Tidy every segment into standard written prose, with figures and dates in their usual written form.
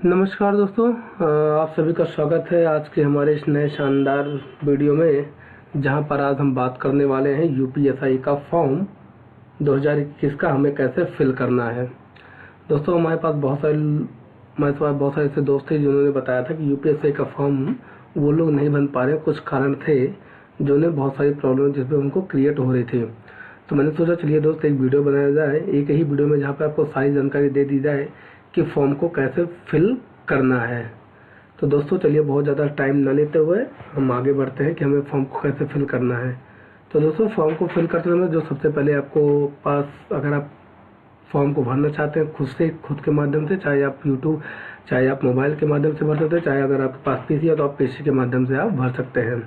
नमस्कार दोस्तों, आप सभी का स्वागत है आज के हमारे इस नए शानदार वीडियो में, जहां पर आज हम बात करने वाले हैं यूपीएसआई का फॉर्म 2021 का हमें कैसे फिल करना है। दोस्तों, हमारे पास बहुत सारे ऐसे दोस्त थे जिन्होंने बताया था कि यूपीएसआई का फॉर्म वो लोग नहीं भर पा रहे, कुछ कारण थे जो उन्हें बहुत सारी प्रॉब्लम जिसमें उनको क्रिएट हो रही थी। तो मैंने सोचा चलिए दोस्त एक वीडियो बनाया जाए, एक ही वीडियो में जहाँ पे आपको सारी जानकारी दे दी जाए कि फॉर्म को कैसे फिल करना है। तो दोस्तों चलिए बहुत ज़्यादा टाइम न लेते हुए हम आगे बढ़ते हैं कि हमें फॉर्म को कैसे फिल करना है। तो दोस्तों, फॉर्म को फिल करते समय जो सबसे पहले आपको पास, अगर आप फॉर्म को भरना चाहते हैं खुद के माध्यम से, चाहे आप मोबाइल के माध्यम से भर सकते हैं, चाहे अगर आपके पास पीसी है तो आप पीसी के माध्यम से आप भर सकते हैं।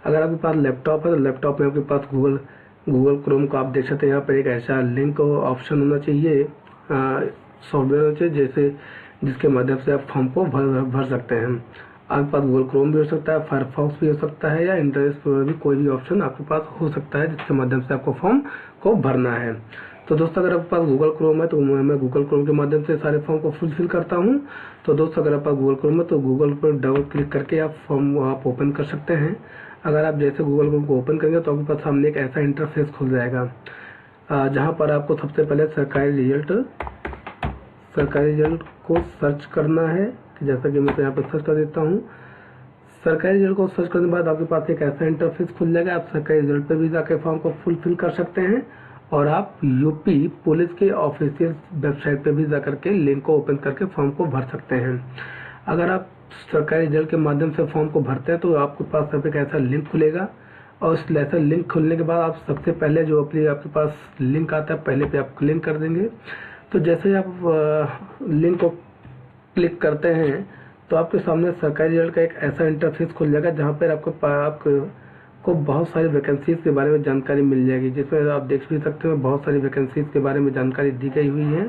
अगर आपके पास लैपटॉप है तो लैपटॉप में आपके पास गूगल क्रोम को आप देख सकते हैं। यहाँ पर एक ऐसा लिंक ऑप्शन होना चाहिए, सॉफ्टवेयर होना चाहिए जैसे जिसके माध्यम से आप फॉर्म को भर सकते हैं। आपके पास गूगल क्रोम भी हो सकता है, फायरफॉक्स भी हो सकता है, या इंटरनेट पर भी कोई भी ऑप्शन आपके पास हो सकता है जिसके माध्यम से आपको फॉर्म को भरना है। तो दोस्तों, अगर आपके पास गूगल क्रोम है तो मैं गूगल क्रोम के माध्यम से सारे फॉर्म को फुलफिल करता हूँ। तो दोस्तों, अगर आपके पास गूगल क्रोम है तो गूगल पर डबल क्लिक करके आप फॉर्म आप ओपन कर सकते हैं। अगर आप जैसे गूगल क्रोम को ओपन करेंगे तो आपके पास सामने एक ऐसा इंटरफेस खुल जाएगा, जहाँ पर आपको सबसे पहले सरकारी रिजल्ट को सर्च करना है। कि जैसा कि मैं तो यहाँ पर सर्च कर देता हूँ। सरकारी रिजल्ट को सर्च करने के बाद आपके पास एक ऐसा इंटरफेस खुल जाएगा। आप सरकारी रिजल्ट पे भी जाकर फॉर्म को फुलफिल कर सकते हैं, और आप यूपी पुलिस के ऑफिशियल वेबसाइट पे भी जाकर के लिंक को ओपन करके फॉर्म को भर सकते हैं। अगर आप सरकारी रिजल्ट के माध्यम से फॉर्म को भरते हैं तो आपके पास एक ऐसा लिंक खुलेगा, और उस ऐसा लिंक खुलने के बाद आप सबसे पहले जो आपके पास लिंक आता है पहले पे आप क्लिक कर देंगे। तो जैसे ही आप लिंक को क्लिक करते हैं तो आपके सामने सरकारी रिजल्ट का एक ऐसा इंटरफेस खुल जाएगा, जहाँ पर आपको बहुत सारी वैकेंसीज के बारे में जानकारी मिल जाएगी, जिसमें आप देख भी सकते हो बहुत सारी वैकेंसीज के बारे में जानकारी दी गई हुई है।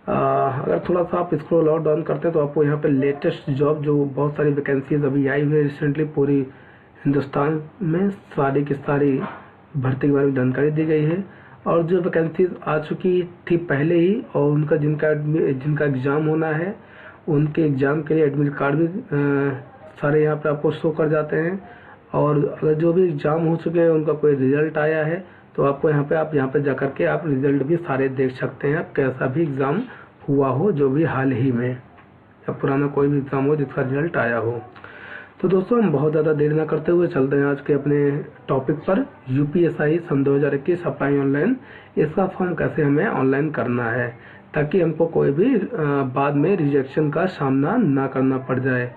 अगर थोड़ा सा आप स्क्रॉल और डाउन करते हैं तो आपको यहाँ पे लेटेस्ट जॉब, जो बहुत सारी वैकेंसीज अभी आई हुई है रिसेंटली पूरी हिंदुस्तान में, सारी की सारी भर्ती के बारे में जानकारी दी गई है। और जो वैकेंसीज आ चुकी थी पहले ही, और उनका जिनका एग्ज़ाम होना है उनके एग्ज़ाम के लिए एडमिट कार्ड भी सारे यहाँ पे आपको शो कर जाते हैं। और अगर जो भी एग्ज़ाम हो चुके हैं उनका कोई रिजल्ट आया है तो आपको यहाँ पे जा कर के आप रिजल्ट भी सारे देख सकते हैं, कैसा भी एग्ज़ाम हुआ हो, जो भी हाल ही में या पुराना कोई भी एग्ज़ाम हो जिसका रिजल्ट आया हो। तो दोस्तों, हम बहुत ज़्यादा देर ना करते हुए चलते हैं आज के अपने टॉपिक पर। यूपीएसआई सन 2021 अप्लाई ऑनलाइन, इसका फॉर्म कैसे हमें ऑनलाइन करना है ताकि हमको कोई भी बाद में रिजेक्शन का सामना ना करना पड़ जाए।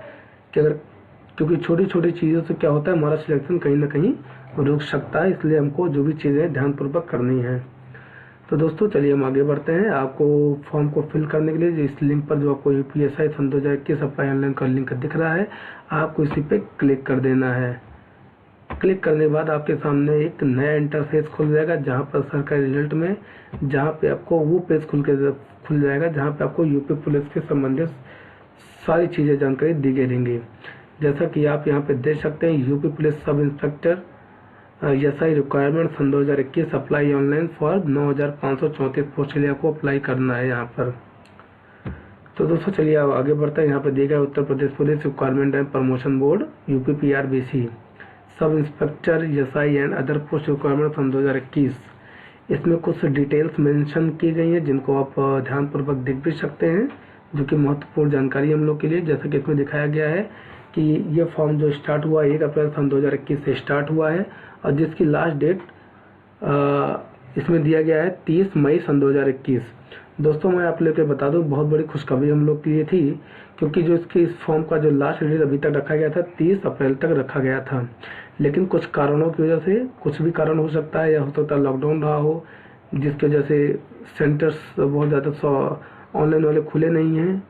क्योंकि छोटी छोटी चीज़ों से क्या होता है, हमारा सिलेक्शन कहीं ना कहीं रुक सकता है, इसलिए हमको जो भी चीज़ें ध्यानपूर्वक करनी है। तो दोस्तों चलिए हम आगे बढ़ते हैं। आपको फॉर्म को फिल करने के लिए इस लिंक पर, जो आपको यूपीएसआई सन 2021 अप्लाई ऑनलाइन का लिंक दिख रहा है, आपको इसी पे क्लिक कर देना है। क्लिक करने के बाद आपके सामने एक नया इंटरफेस खुल जाएगा, जहां पर सरकारी रिजल्ट में जहां पे आपको वो पेज खुल जाएगा जहां पे आपको यूपी पुलिस के संबंधित सारी चीज़ें जानकारी दी गई रहेंगी। जैसा कि आप यहाँ पे देख सकते हैं, UP police sub inspector SI requirement सन 2021 अप्लाई ऑनलाइन फॉर 9534 पोस्ट के लिए आपको अप्लाई करना है यहाँ पर। तो दोस्तों चलिए अब आगे बढ़ते हैं। यहाँ पर दिया गया Uttar Pradesh police requirement and promotion board UP PRBC sub inspector SI and other post requirement सन 2021। इसमें कुछ डिटेल्स मेंशन की गई हैं जिनको आप ध्यानपूर्वक देख भी सकते हैं, जो कि महत्वपूर्ण जानकारी हम लोग के लिए। जैसा कि इसमें दिखाया गया है कि ये फॉर्म जो स्टार्ट हुआ 1 अप्रैल सन 2021 से स्टार्ट हुआ है, और जिसकी लास्ट डेट इसमें दिया गया है 30 मई सन 2021। दोस्तों, मैं आप लोग को बता दूं, बहुत बड़ी खुशखबरी हम लोग के लिए थी, क्योंकि जो इस फॉर्म का जो लास्ट डेट अभी तक रखा गया था 30 अप्रैल तक रखा गया था, लेकिन कुछ कारणों की वजह से, कुछ भी कारण हो सकता है, या हो सकता है लॉकडाउन रहा हो जिसकी वजह से सेंटर्स बहुत ज़्यादा ऑनलाइन वाले खुले नहीं हैं,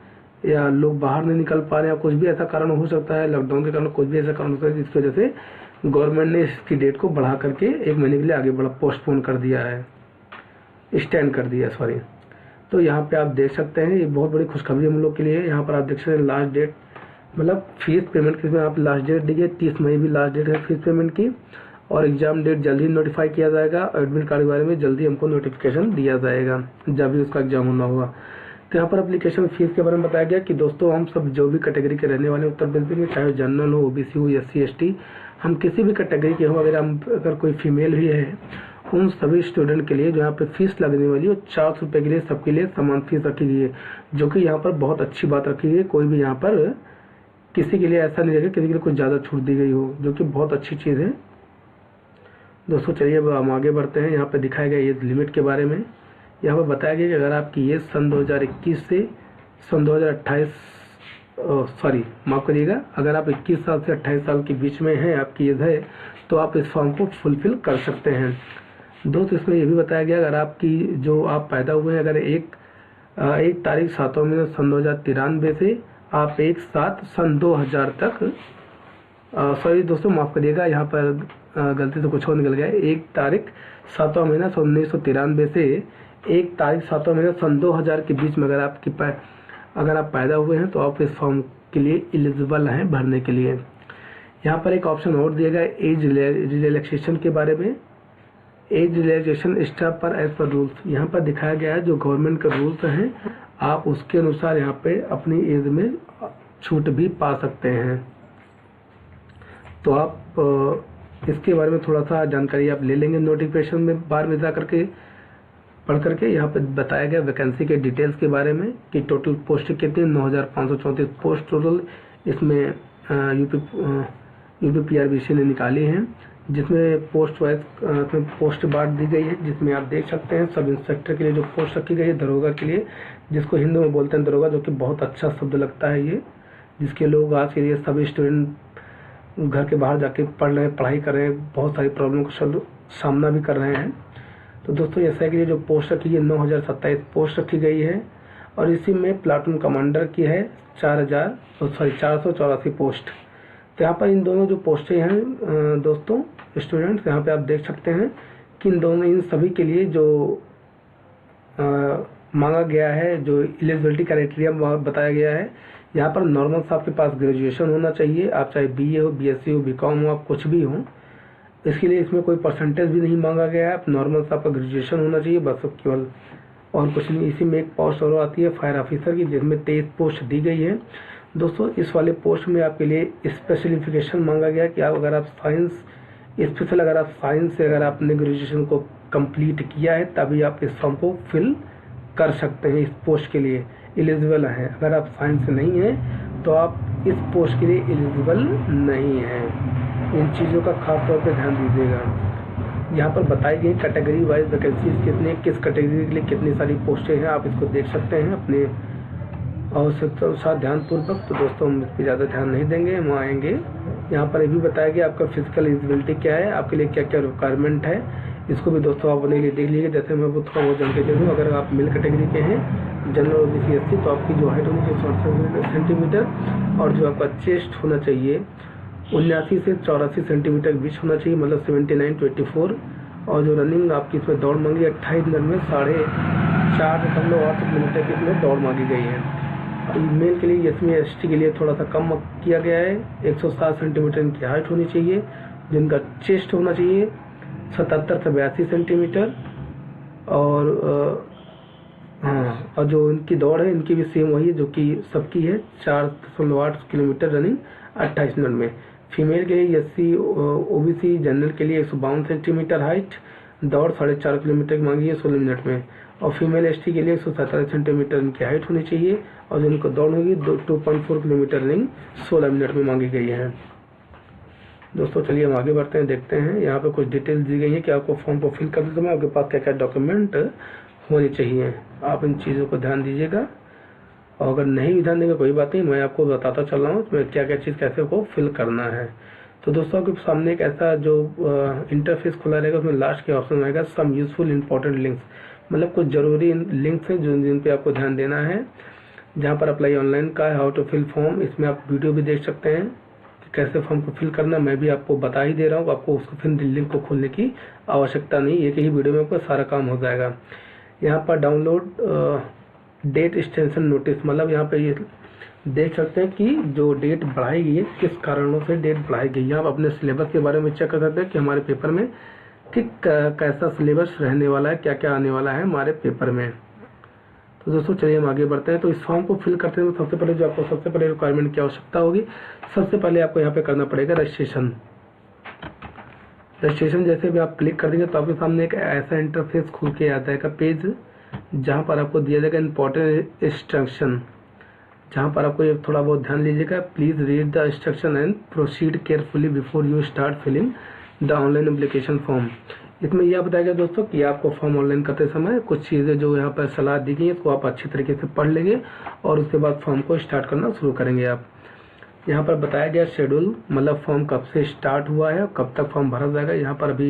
या लोग बाहर नहीं निकल पा रहे हैं, कुछ भी ऐसा कारण हो सकता है, लॉकडाउन के कारण कुछ भी ऐसा कारण हो सकता है जिसकी वजह से गवर्नमेंट ने इसकी डेट को बढ़ा करके 1 महीने के लिए आगे पोस्टपोन कर दिया है, एक्सटेंड कर दिया सॉरी। तो यहाँ पे आप देख सकते हैं, ये बहुत बड़ी खुशखबरी हम लोग के लिए है। यहाँ पर आप देख सकते हैं लास्ट डेट, मतलब फीस पेमेंट की आप लास्ट डेट दी गई 30 मई भी लास्ट डेट है फीस पेमेंट की, और एग्जाम डेट जल्दी नोटिफाई किया जाएगा, और एडमिट कार्ड के बारे में जल्दी हमको नोटिफिकेशन दिया जाएगा जब भी उसका एग्जाम होना होगा। तो यहाँ पर एप्लीकेशन फीस के बारे में बताया गया कि दोस्तों हम सब जो भी कैटेगरी के रहने वाले उत्तर प्रदेश में, चाहे जनरल हो, ओबीसी हो, SC ST, हम किसी भी कैटेगरी के हो, अगर कोई फीमेल भी है, उन सभी स्टूडेंट के लिए जो यहाँ पे फीस लगने वाली है 400 रुपये के लिए सबके लिए समान फीस रखी गई है, जो कि यहाँ पर बहुत अच्छी बात रखी गई है। कोई भी यहाँ पर किसी के लिए ऐसा नहीं रहेगा किसी के लिए कुछ ज़्यादा छूट दी गई हो, जो कि बहुत अच्छी चीज़ है। दोस्तों चलिए अब हम आगे बढ़ते हैं। यहाँ पर दिखाया गया एज लिमिट के बारे में। यहाँ पर बताया गया कि अगर आपकी एज सन 2021 से सन 2028 माफ़ करिएगा, अगर आप 21 साल से 28 साल के बीच में हैं, आपकी एज है, तो आप इस फॉर्म को फुलफिल कर सकते हैं। दोस्तों इसमें यह भी बताया गया अगर आपकी जो आप पैदा हुए हैं, अगर एक तारीख 7वां महीना सन 1993 से आप 1/7 सन 2000 तक, सॉरी दोस्तों माफ़ करिएगा, यहाँ पर गलती से कुछ और निकल गया है। 1 तारीख 7वां महीना सन 1993 से 1 तारीख 7वां महीना सन 2000 के बीच में अगर आप पैदा हुए हैं तो आप इस फॉर्म के लिए एलिजिबल हैं भरने के लिए। यहाँ पर एक ऑप्शन और दिया गया एज रिलैक्सेशन के बारे में। एज रिलैक्सेशन स्टाफ पर एज पर रूल्स, यहाँ पर दिखाया गया है जो गवर्नमेंट के रूल्स हैं, आप उसके अनुसार यहाँ पे अपनी एज में छूट भी पा सकते हैं। तो आप इसके बारे में थोड़ा सा जानकारी आप ले लेंगे नोटिफिकेशन में बार में जा करके पढ़ करके। यहाँ पे बताया गया वैकेंसी के डिटेल्स के बारे में कि टोटल पोस्ट कितनी, 9534 पोस्ट टोटल इसमें यूपी PRBC ने निकाली हैं, जिसमें पोस्ट वाइज पोस्ट बांट दी गई है, जिसमें आप देख सकते हैं सब इंस्पेक्टर के लिए जो पोस्ट रखी गई है, दरोगा के लिए, जिसको हिंदी में बोलते हैं दरोगा, जो कि बहुत अच्छा शब्द लगता है ये, जिसके लोग आज के लिए सभी स्टूडेंट घर के बाहर जाके पढ़ रहे हैं, पढ़ाई कर रहे हैं, बहुत सारी प्रॉब्लम का सामना भी कर रहे हैं। तो दोस्तों एसआई के लिए जो पोस्ट रखी है 9027 पोस्ट रखी गई है, और इसी में प्लाटून कमांडर की है 484 पोस्ट। तो यहाँ पर इन दोनों जो पोस्टें हैं दोस्तों स्टूडेंट्स, यहाँ पे आप देख सकते हैं कि इन सभी के लिए जो मांगा गया है, जो एलिजिबिलिटी क्राइटेरिया बताया गया है, यहाँ पर नॉर्मल से आपके पास ग्रेजुएशन होना चाहिए, आप चाहे BA हो, BSc हो, BCom हो, आप कुछ भी हो। इसके लिए इसमें कोई परसेंटेज भी नहीं मांगा गया है, आप नॉर्मल से आपका ग्रेजुएशन होना चाहिए बस, केवल और कुछ नहीं। इसी में एक पोस्ट और आती है फायर ऑफिसर की, जिसमें 23 पोस्ट दी गई है। दोस्तों इस वाले पोस्ट में आपके लिए स्पेशलिफिकेशन मांगा गया कि आप अगर आप साइंस से अगर आपने ग्रेजुएशन को कंप्लीट किया है तभी आप इस फॉर्म को फिल कर सकते हैं, इस पोस्ट के लिए एलिजिबल हैं। अगर आप साइंस से नहीं हैं तो आप इस पोस्ट के लिए एलिजिबल नहीं हैं। इन चीज़ों का खास तौर पर ध्यान दीजिएगा। यहाँ पर बताई गई कैटेगरी वाइज वैकेंसीज कितने, किस कैटेगरी के लिए कितनी सारी पोस्टें हैं, आप इसको देख सकते हैं अपने आवश्यकता अनुसार ध्यानपूर्वक। तो दोस्तों हम इस पर ज़्यादा ध्यान नहीं देंगे, हम आएंगे। यहाँ पर ये भी बताया गया आपका फिजिकल एलिजिबिलिटी क्या है, आपके लिए क्या क्या रिक्वायरमेंट है, इसको भी दोस्तों आप अपने लिए देख लीजिए। जैसे मैं वो थोड़ा बहुत जानकारी दे दूँ, अगर आप मेल कैटेगरी के हैं, जनरल OBC SC, तो आपकी जो हाइट होनी चाहिए 67 सेंटीमीटर, और जो आपका चेस्ट होना चाहिए 79 से 84 सेंटीमीटर के बीच होना चाहिए, मतलब 79 to 84। और जो रनिंग आपकी इसमें दौड़ मांगी 28 मिनट में 4.8 किलोमीटर की इसमें दौड़ मांगी गई है। मेल के लिए इसमें ST के लिए थोड़ा सा कम किया गया है, 107 सेंटीमीटर इनकी हाइट होनी चाहिए, जिनका चेस्ट होना चाहिए 77 से 82 सेंटीमीटर। और और जो इनकी दौड़ है इनकी भी सेम वही है जो कि सबकी है, 4.8 किलोमीटर रनिंग 28 मिनट में। फीमेल के लिए SC OBC जनरल के लिए 152 सेंटीमीटर हाइट, दौड़ 4.5 किलोमीटर की मांगी है 16 मिनट में। और फीमेल ST के लिए 147 सेंटीमीटर इनकी हाइट होनी चाहिए, और जिनको दौड़ होगी 2.4 किलोमीटर रनिंग 16 मिनट में मांगी गई है। दोस्तों चलिए हम आगे बढ़ते हैं, देखते हैं यहाँ पे कुछ डिटेल्स दी गई है कि आपको फॉर्म को फिल करते समय आपके पास क्या क्या डॉक्यूमेंट होने चाहिए। आप इन चीज़ों को ध्यान दीजिएगा, और अगर नहीं भी ध्यान देंगे कोई बात नहीं, मैं आपको बताता चल रहा हूँ इसमें क्या क्या चीज़ कैसे को फिल करना है। तो दोस्तों आपके सामने एक ऐसा जो इंटरफेस खुला रहेगा, उसमें लास्ट के ऑप्शन रहेगा सम यूजफुल इंपॉर्टेंट लिंक्स, मतलब कुछ ज़रूरी लिंक्स हैं जिन पे आपको ध्यान देना है। जहाँ पर अप्लाई ऑनलाइन का है, हाउ टू फिल फॉर्म, इसमें आप वीडियो भी देख सकते हैं कि कैसे फॉर्म को फिल करना, मैं भी आपको बता ही दे रहा हूँ, आपको उसको फिर लिंक को खोलने की आवश्यकता नहीं, एक ही वीडियो में आपका सारा काम हो जाएगा। यहाँ पर डाउनलोड डेट एक्सटेंशन नोटिस, मतलब यहाँ पे ये देख सकते हैं कि जो डेट बढ़ाई गई है किस कारणों से डेट बढ़ाई गई है। आप अपने सिलेबस के बारे में चेक कर सकते हैं कि हमारे पेपर में कि कैसा सिलेबस रहने वाला है, क्या क्या आने वाला है हमारे पेपर में। तो दोस्तों चलिए हम आगे बढ़ते हैं। तो इस फॉर्म को फिल करते हैं सबसे पहले जो आपको सबसे पहले रिक्वायरमेंट की आवश्यकता होगी, सबसे पहले आपको यहाँ पे करना पड़ेगा रजिस्ट्रेशन। रजिस्ट्रेशन जैसे भी आप क्लिक कर देंगे तो आपके सामने एक ऐसा इंटरफेस खुल के आता है पेज, जहाँ पर आपको दिया जाएगा इंपॉर्टेंट इंस्ट्रक्शन, जहाँ पर आपको ये थोड़ा बहुत ध्यान लीजिएगा। Please read the instruction and proceed carefully before you start filling the online application form. इसमें यह बताया गया दोस्तों कि आपको फॉर्म ऑनलाइन करते समय कुछ चीज़ें जो यहाँ पर सलाह दी गई है उसको आप अच्छी तरीके से पढ़ लेंगे और उसके बाद फॉर्म को स्टार्ट करना शुरू करेंगे आप। यहाँ पर बताया गया शेड्यूल, मतलब फॉर्म कब से स्टार्ट हुआ है, कब तक फॉर्म भरा जाएगा। यहाँ पर अभी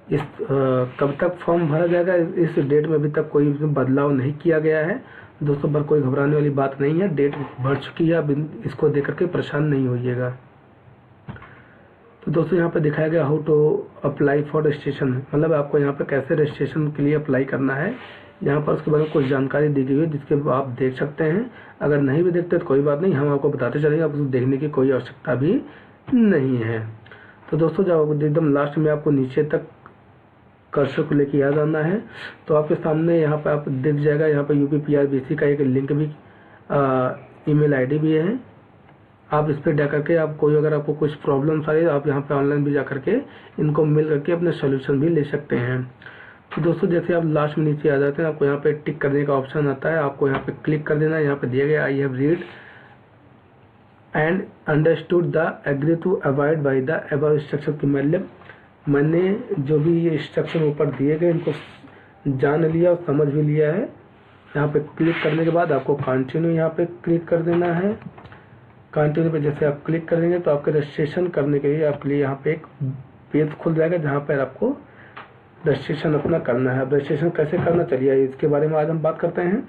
इस कब तक फॉर्म भरा जाएगा इस डेट में अभी तक कोई बदलाव नहीं किया गया है दोस्तों, पर कोई घबराने वाली बात नहीं है, डेट भर चुकी है, अब इसको देख करके परेशान नहीं होइएगा। तो दोस्तों यहाँ पे दिखाया गया how to apply for registration, मतलब आपको यहाँ पे कैसे रजिस्ट्रेशन के लिए अप्लाई करना है। यहाँ पर उसके बारे में कुछ जानकारी दी गई है जिसके आप देख सकते हैं। अगर नहीं भी देखते तो कोई बात नहीं, हम आपको बताते चलेंगे, आपको देखने की कोई आवश्यकता भी नहीं है। तो दोस्तों जब एकदम लास्ट में आपको नीचे तक कर्सर को लेके आ जाना है तो आपके सामने यहाँ पे आप दिख जाएगा, यहाँ पे UPPRBC का एक लिंक भी ईमेल आईडी भी है। आप इस पर जा करके आप कोई अगर आपको कुछ प्रॉब्लम्स आ रही है आप यहाँ पे ऑनलाइन भी जा करके इनको मिल करके अपने सोल्यूशन भी ले सकते हैं। तो दोस्तों जैसे आप लास्ट में नीचे आ जाते हैं आपको यहाँ पे टिक करने का ऑप्शन आता है, आपको यहाँ पे क्लिक कर देना है। यहाँ पे दिया गया I have read and understood the agree to abide by the above instruction की, मतलब मैंने जो भी ये इंस्ट्रक्शन ऊपर दिए गए इनको जान लिया और समझ भी लिया है। यहाँ पे क्लिक करने के बाद आपको कंटिन्यू यहाँ पे क्लिक कर देना है। कंटिन्यू पे जैसे आप क्लिक कर देंगे तो आपके रजिस्ट्रेशन करने के लिए आपके लिए यहाँ पे एक पेज खुल जाएगा जहाँ पर आपको रजिस्ट्रेशन अपना करना है। अब रजिस्ट्रेशन कैसे करना चलिए इसके बारे में आज हम बात करते हैं।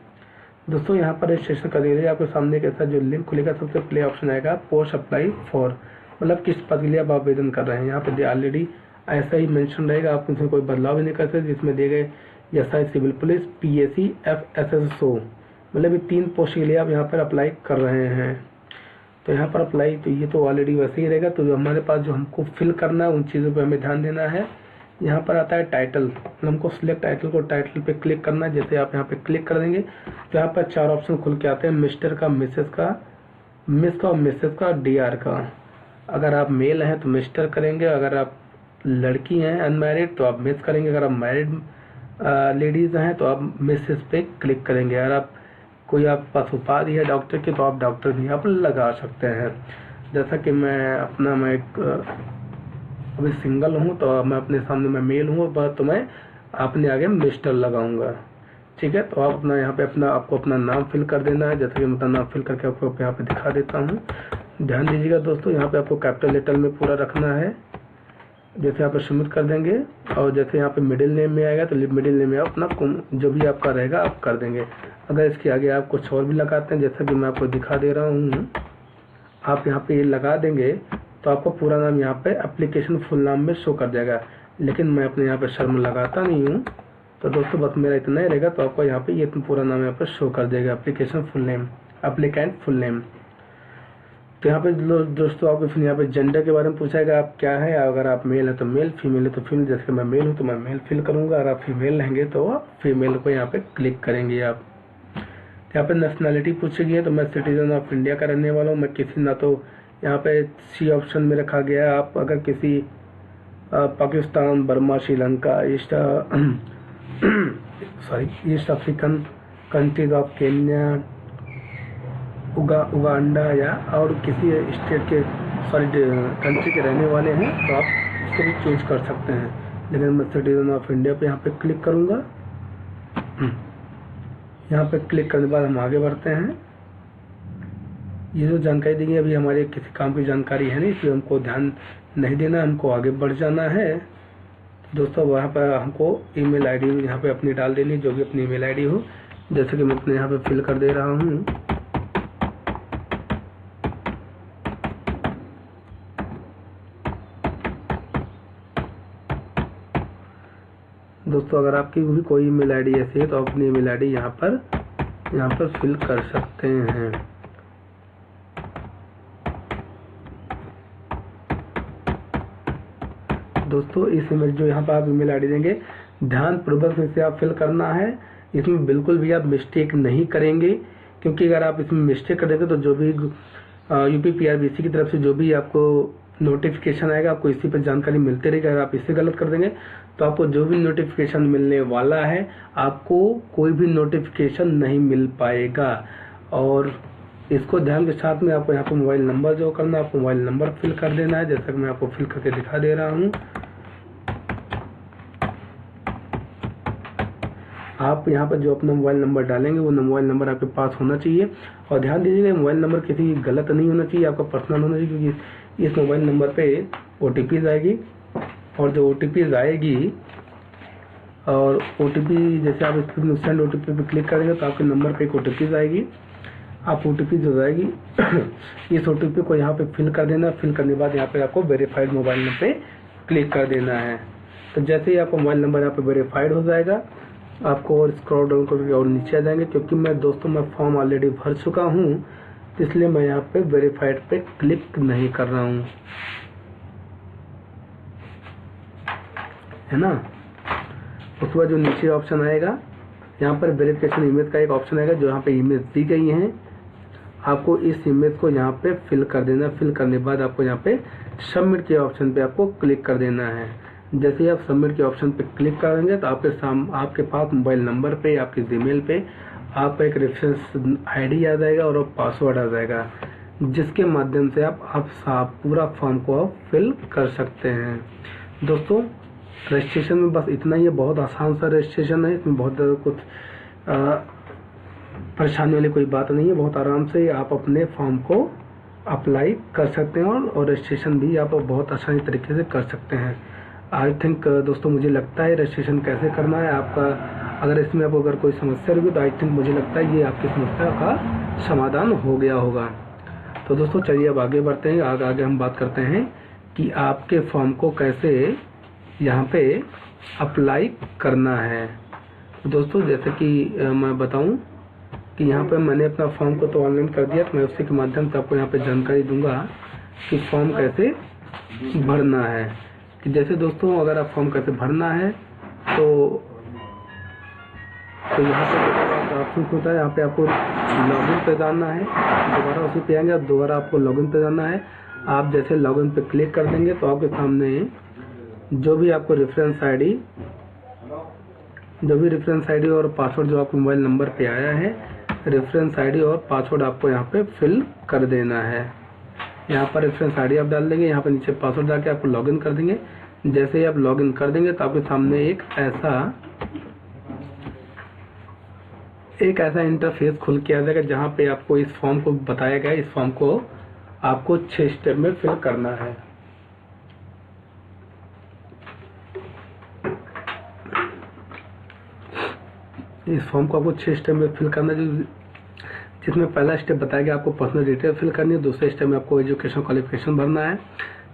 दोस्तों यहाँ पर रजिस्ट्रेशन करने के लिए आपके सामने एक ऐसा जो लिंक खुलेगा, सबसे पहले ऑप्शन आएगा पोस्ट अप्लाई फॉर, मतलब किस पद के लिए आप आवेदन कर रहे हैं। यहाँ पे ऑलरेडी ऐसा ही मेंशन रहेगा, आप इसमें कोई बदलाव भी नहीं कर सकते। जिसमें दिए गए SI civil police, PAC, FSSO, मतलब ये 3 पोस्ट के लिए आप यहाँ पर अप्लाई कर रहे हैं। तो यहाँ पर अप्लाई तो ये तो ऑलरेडी वैसे ही रहेगा। तो जो हमारे पास जो हमको फिल करना है उन चीज़ों पर हमें ध्यान देना है। यहाँ पर आता है टाइटल, हमको सिलेक्ट टाइटल को टाइटल पे क्लिक करना है। जैसे आप यहाँ पे क्लिक कर देंगे तो यहाँ पर 4 ऑप्शन खुल के आते हैं, मिस्टर का, मिसेस का, मिस का, मिसेस का, DR का। अगर आप मेल हैं तो मिस्टर करेंगे, अगर आप लड़की हैं अनमैरिड तो आप मिस करेंगे, अगर आप मैरिड लेडीज़ हैं तो आप मिसेस पे क्लिक करेंगे। अगर आप कोई आप पास उपाधि है डॉक्टर की तो आप डॉक्टर भी आप लगा सकते हैं। जैसा कि मैं एक अभी सिंगल हूँ तो मैं अपने सामने मैं मेल हूँ तो मैं अपने आगे मिस्टर लगाऊंगा, ठीक है। तो आप अपना यहाँ पे आपको अपना नाम फिल कर देना है। जैसे कि मैं नाम फिल करके आपको यहाँ पे दिखा देता हूँ। ध्यान दीजिएगा दोस्तों, यहाँ पे आपको कैपिटल लेटर में पूरा रखना है। जैसे यहाँ पे सबमिट कर देंगे और जैसे यहाँ पे मिडिल नेम में आएगा तो मिडिल नेम में आप अपना जो भी आपका रहेगा आप कर देंगे। अगर इसके आगे आप कुछ और भी लगाते हैं जैसा कि मैं आपको दिखा दे रहा हूँ, आप यहाँ पे ये लगा देंगे तो आपको पूरा नाम यहाँ पे एप्लीकेशन फुल नाम में शो कर जाएगा। लेकिन मैं अपने यहाँ पे शर्म लगाता नहीं हूँ तो दोस्तों बस मेरा इतना ही रहेगा। तो आपको यहाँ पे ये पूरा नाम यहाँ पे शो कर देगा, application full name, applicant full name. तो यहाँ पे दोस्तों आपको फिर यहाँ पे जेंडर के बारे में पूछाएगा आप क्या है। अगर आप मेल है तो मेल, फीमेल है तो फीमेल। जैसे कि मैं मेल हूँ तो मैं मेल फिल करूँगा। अगर आप फीमेल रहेंगे तो आप फीमेल को यहाँ पे क्लिक करेंगे। आप यहाँ पे नेशनैलिटी पूछेगी तो मैं सिटीजन ऑफ इंडिया का रहने वाला हूँ। मैं किसी ना तो यहाँ पे C ऑप्शन में रखा गया है। आप अगर किसी Pakistan, Burma, Sri Lanka, east African countries of Kenya, Uganda या और किसी स्टेट के कंट्री के रहने वाले हैं तो आप इसको भी चूज कर सकते हैं। लेकिन मैं सिटीजन ऑफ इंडिया पे यहाँ पे क्लिक करूँगा। यहाँ पे क्लिक करने के बाद हम आगे बढ़ते हैं। ये जो जानकारी दी गई अभी हमारे किसी काम की जानकारी है नहीं, इसलिए हमको ध्यान नहीं देना, हमको आगे बढ़ जाना है। दोस्तों वहाँ पर हमको ईमेल आईडी यहाँ पे अपनी डाल देनी, जो भी अपनी ईमेल आईडी हो। जैसे कि मैं अपने यहाँ पे फिल कर दे रहा हूँ। दोस्तों अगर आपकी भी कोई ईमेल आईडी ऐसी है तो अपनी ईमेल आईडी यहाँ पर फिल कर सकते हैं। दोस्तों इस ईमेल जो यहाँ पर आप ईमेल आईडी देंगे ध्यान पूर्वक इसे आप फिल करना है। इसमें बिल्कुल भी आप मिस्टेक नहीं करेंगे, क्योंकि अगर आप इसमें मिस्टेक करेंगे तो जो भी यूपी पीआरबीसी की तरफ से जो भी आपको नोटिफिकेशन आएगा आपको इसी पर जानकारी मिलती रहेगी। अगर आप इसे गलत कर देंगे तो आपको जो भी नोटिफिकेशन मिलने वाला है आपको कोई भी नोटिफिकेशन नहीं मिल पाएगा। और इसको ध्यान के साथ में आपको यहाँ पर मोबाइल नंबर जो करना है, आपको मोबाइल नंबर फिल कर देना है, जैसा कि मैं आपको फिल करके दिखा दे रहा हूँ। आप यहाँ पर जो अपना मोबाइल नंबर डालेंगे वो मोबाइल नंबर आपके पास होना चाहिए। और ध्यान दीजिएगा मोबाइल नंबर किसी गलत नहीं होना चाहिए, आपका पर्सनल होना चाहिए, क्योंकि इस मोबाइल नंबर पे OTP आएगी और जो OTP आएगी और OTP जैसे आप इस पर सेंड OTP पे क्लिक करेंगे तो आपके नंबर पे एक OTP आएगी। आप OTP जो जाएगी इस OTP को यहाँ पे फिल कर देना। फिल करने के बाद यहाँ पे आपको वेरीफाइड मोबाइल नंबर पे क्लिक कर देना है। तो जैसे ही आपका मोबाइल नंबर यहाँ पे वेरीफाइड हो जाएगा आपको और स्क्रॉल डाउन करके और नीचे आ जाएंगे। क्योंकि मैं फॉर्म ऑलरेडी भर चुका हूँ इसलिए मैं यहाँ पे वेरीफाइड पे क्लिक नहीं कर रहा हूँ, है ना। उसके बाद जो नीचे ऑप्शन आएगा यहाँ पर वेरिफिकेशन इमेज का एक ऑप्शन आएगा, जो यहाँ पे इमेज दी गई है आपको इस इमेज को यहाँ पे फिल कर देना। फिल करने के बाद आपको यहाँ पे सबमिट के ऑप्शन पे आपको क्लिक कर देना है। जैसे ही आप सबमिट के ऑप्शन पे क्लिक करेंगे तो आपके पास मोबाइल नंबर पे आपके जीमेल पे आपका एक रेफरेंस आईडी आ जाएगा और पासवर्ड आ जाएगा, जिसके माध्यम से आप पूरा फॉर्म को फिल कर सकते हैं। दोस्तों रजिस्ट्रेशन में बस इतना ही है, बहुत आसान सा रजिस्ट्रेशन है, इसमें बहुत ज़्यादा कुछ परेशानी वाली कोई बात नहीं है। बहुत आराम से आप अपने फॉर्म को अप्लाई कर सकते हैं और रजिस्ट्रेशन भी आप बहुत आसानी तरीके से कर सकते हैं। आई थिंक दोस्तों मुझे लगता है रजिस्ट्रेशन कैसे करना है आपका, अगर इसमें आपको अगर कोई समस्या होगी तो आई थिंक मुझे लगता है ये आपकी समस्या का समाधान हो गया होगा। तो दोस्तों चलिए अब आगे बढ़ते हैं। आगे हम बात करते हैं कि आपके फॉर्म को कैसे यहाँ पे अप्लाई करना है। दोस्तों जैसे कि मैं बताऊं कि यहाँ पे मैंने अपना फॉर्म को तो ऑनलाइन कर दिया, तो मैं उसी के माध्यम से आपको यहाँ पे जानकारी दूंगा कि फॉर्म कैसे भरना है। कि जैसे दोस्तों अगर आप फॉर्म कैसे भरना है तो यहाँ पे ऑप्शन होता है, यहाँ पे आपको लॉगिन पे जाना है। दोबारा उसी पे आएंगे, दोबारा आपको लॉगिन पे जाना है। आप जैसे लॉगिन पे क्लिक कर देंगे तो आपके सामने जो भी आपको रेफरेंस आईडी और पासवर्ड जो आपके मोबाइल नंबर पे आया है, रेफरेंस आईडी और पासवर्ड आपको यहाँ पे फिल कर देना है। यहाँ पर रेफरेंस आईडी आप डाल देंगे, यहाँ पर नीचे पासवर्ड डाल आपको लॉगिन कर देंगे। जैसे ही आप लॉगिन कर देंगे तो आपके सामने एक ऐसा इंटरफेस खुल के आ जाएगा, जहाँ पे आपको इस फॉर्म को बताया गया। इस फॉर्म को आपको 6 स्टेप में फिल करना है। इस फॉर्म को आपको 6 स्टेप में फिल करना है, जिसमें पहला स्टेप बताया गया आपको पर्सनल डिटेल फिल करनी है। दूसरे स्टेप में आपको एजुकेशन क्वालिफिकेशन भरना है।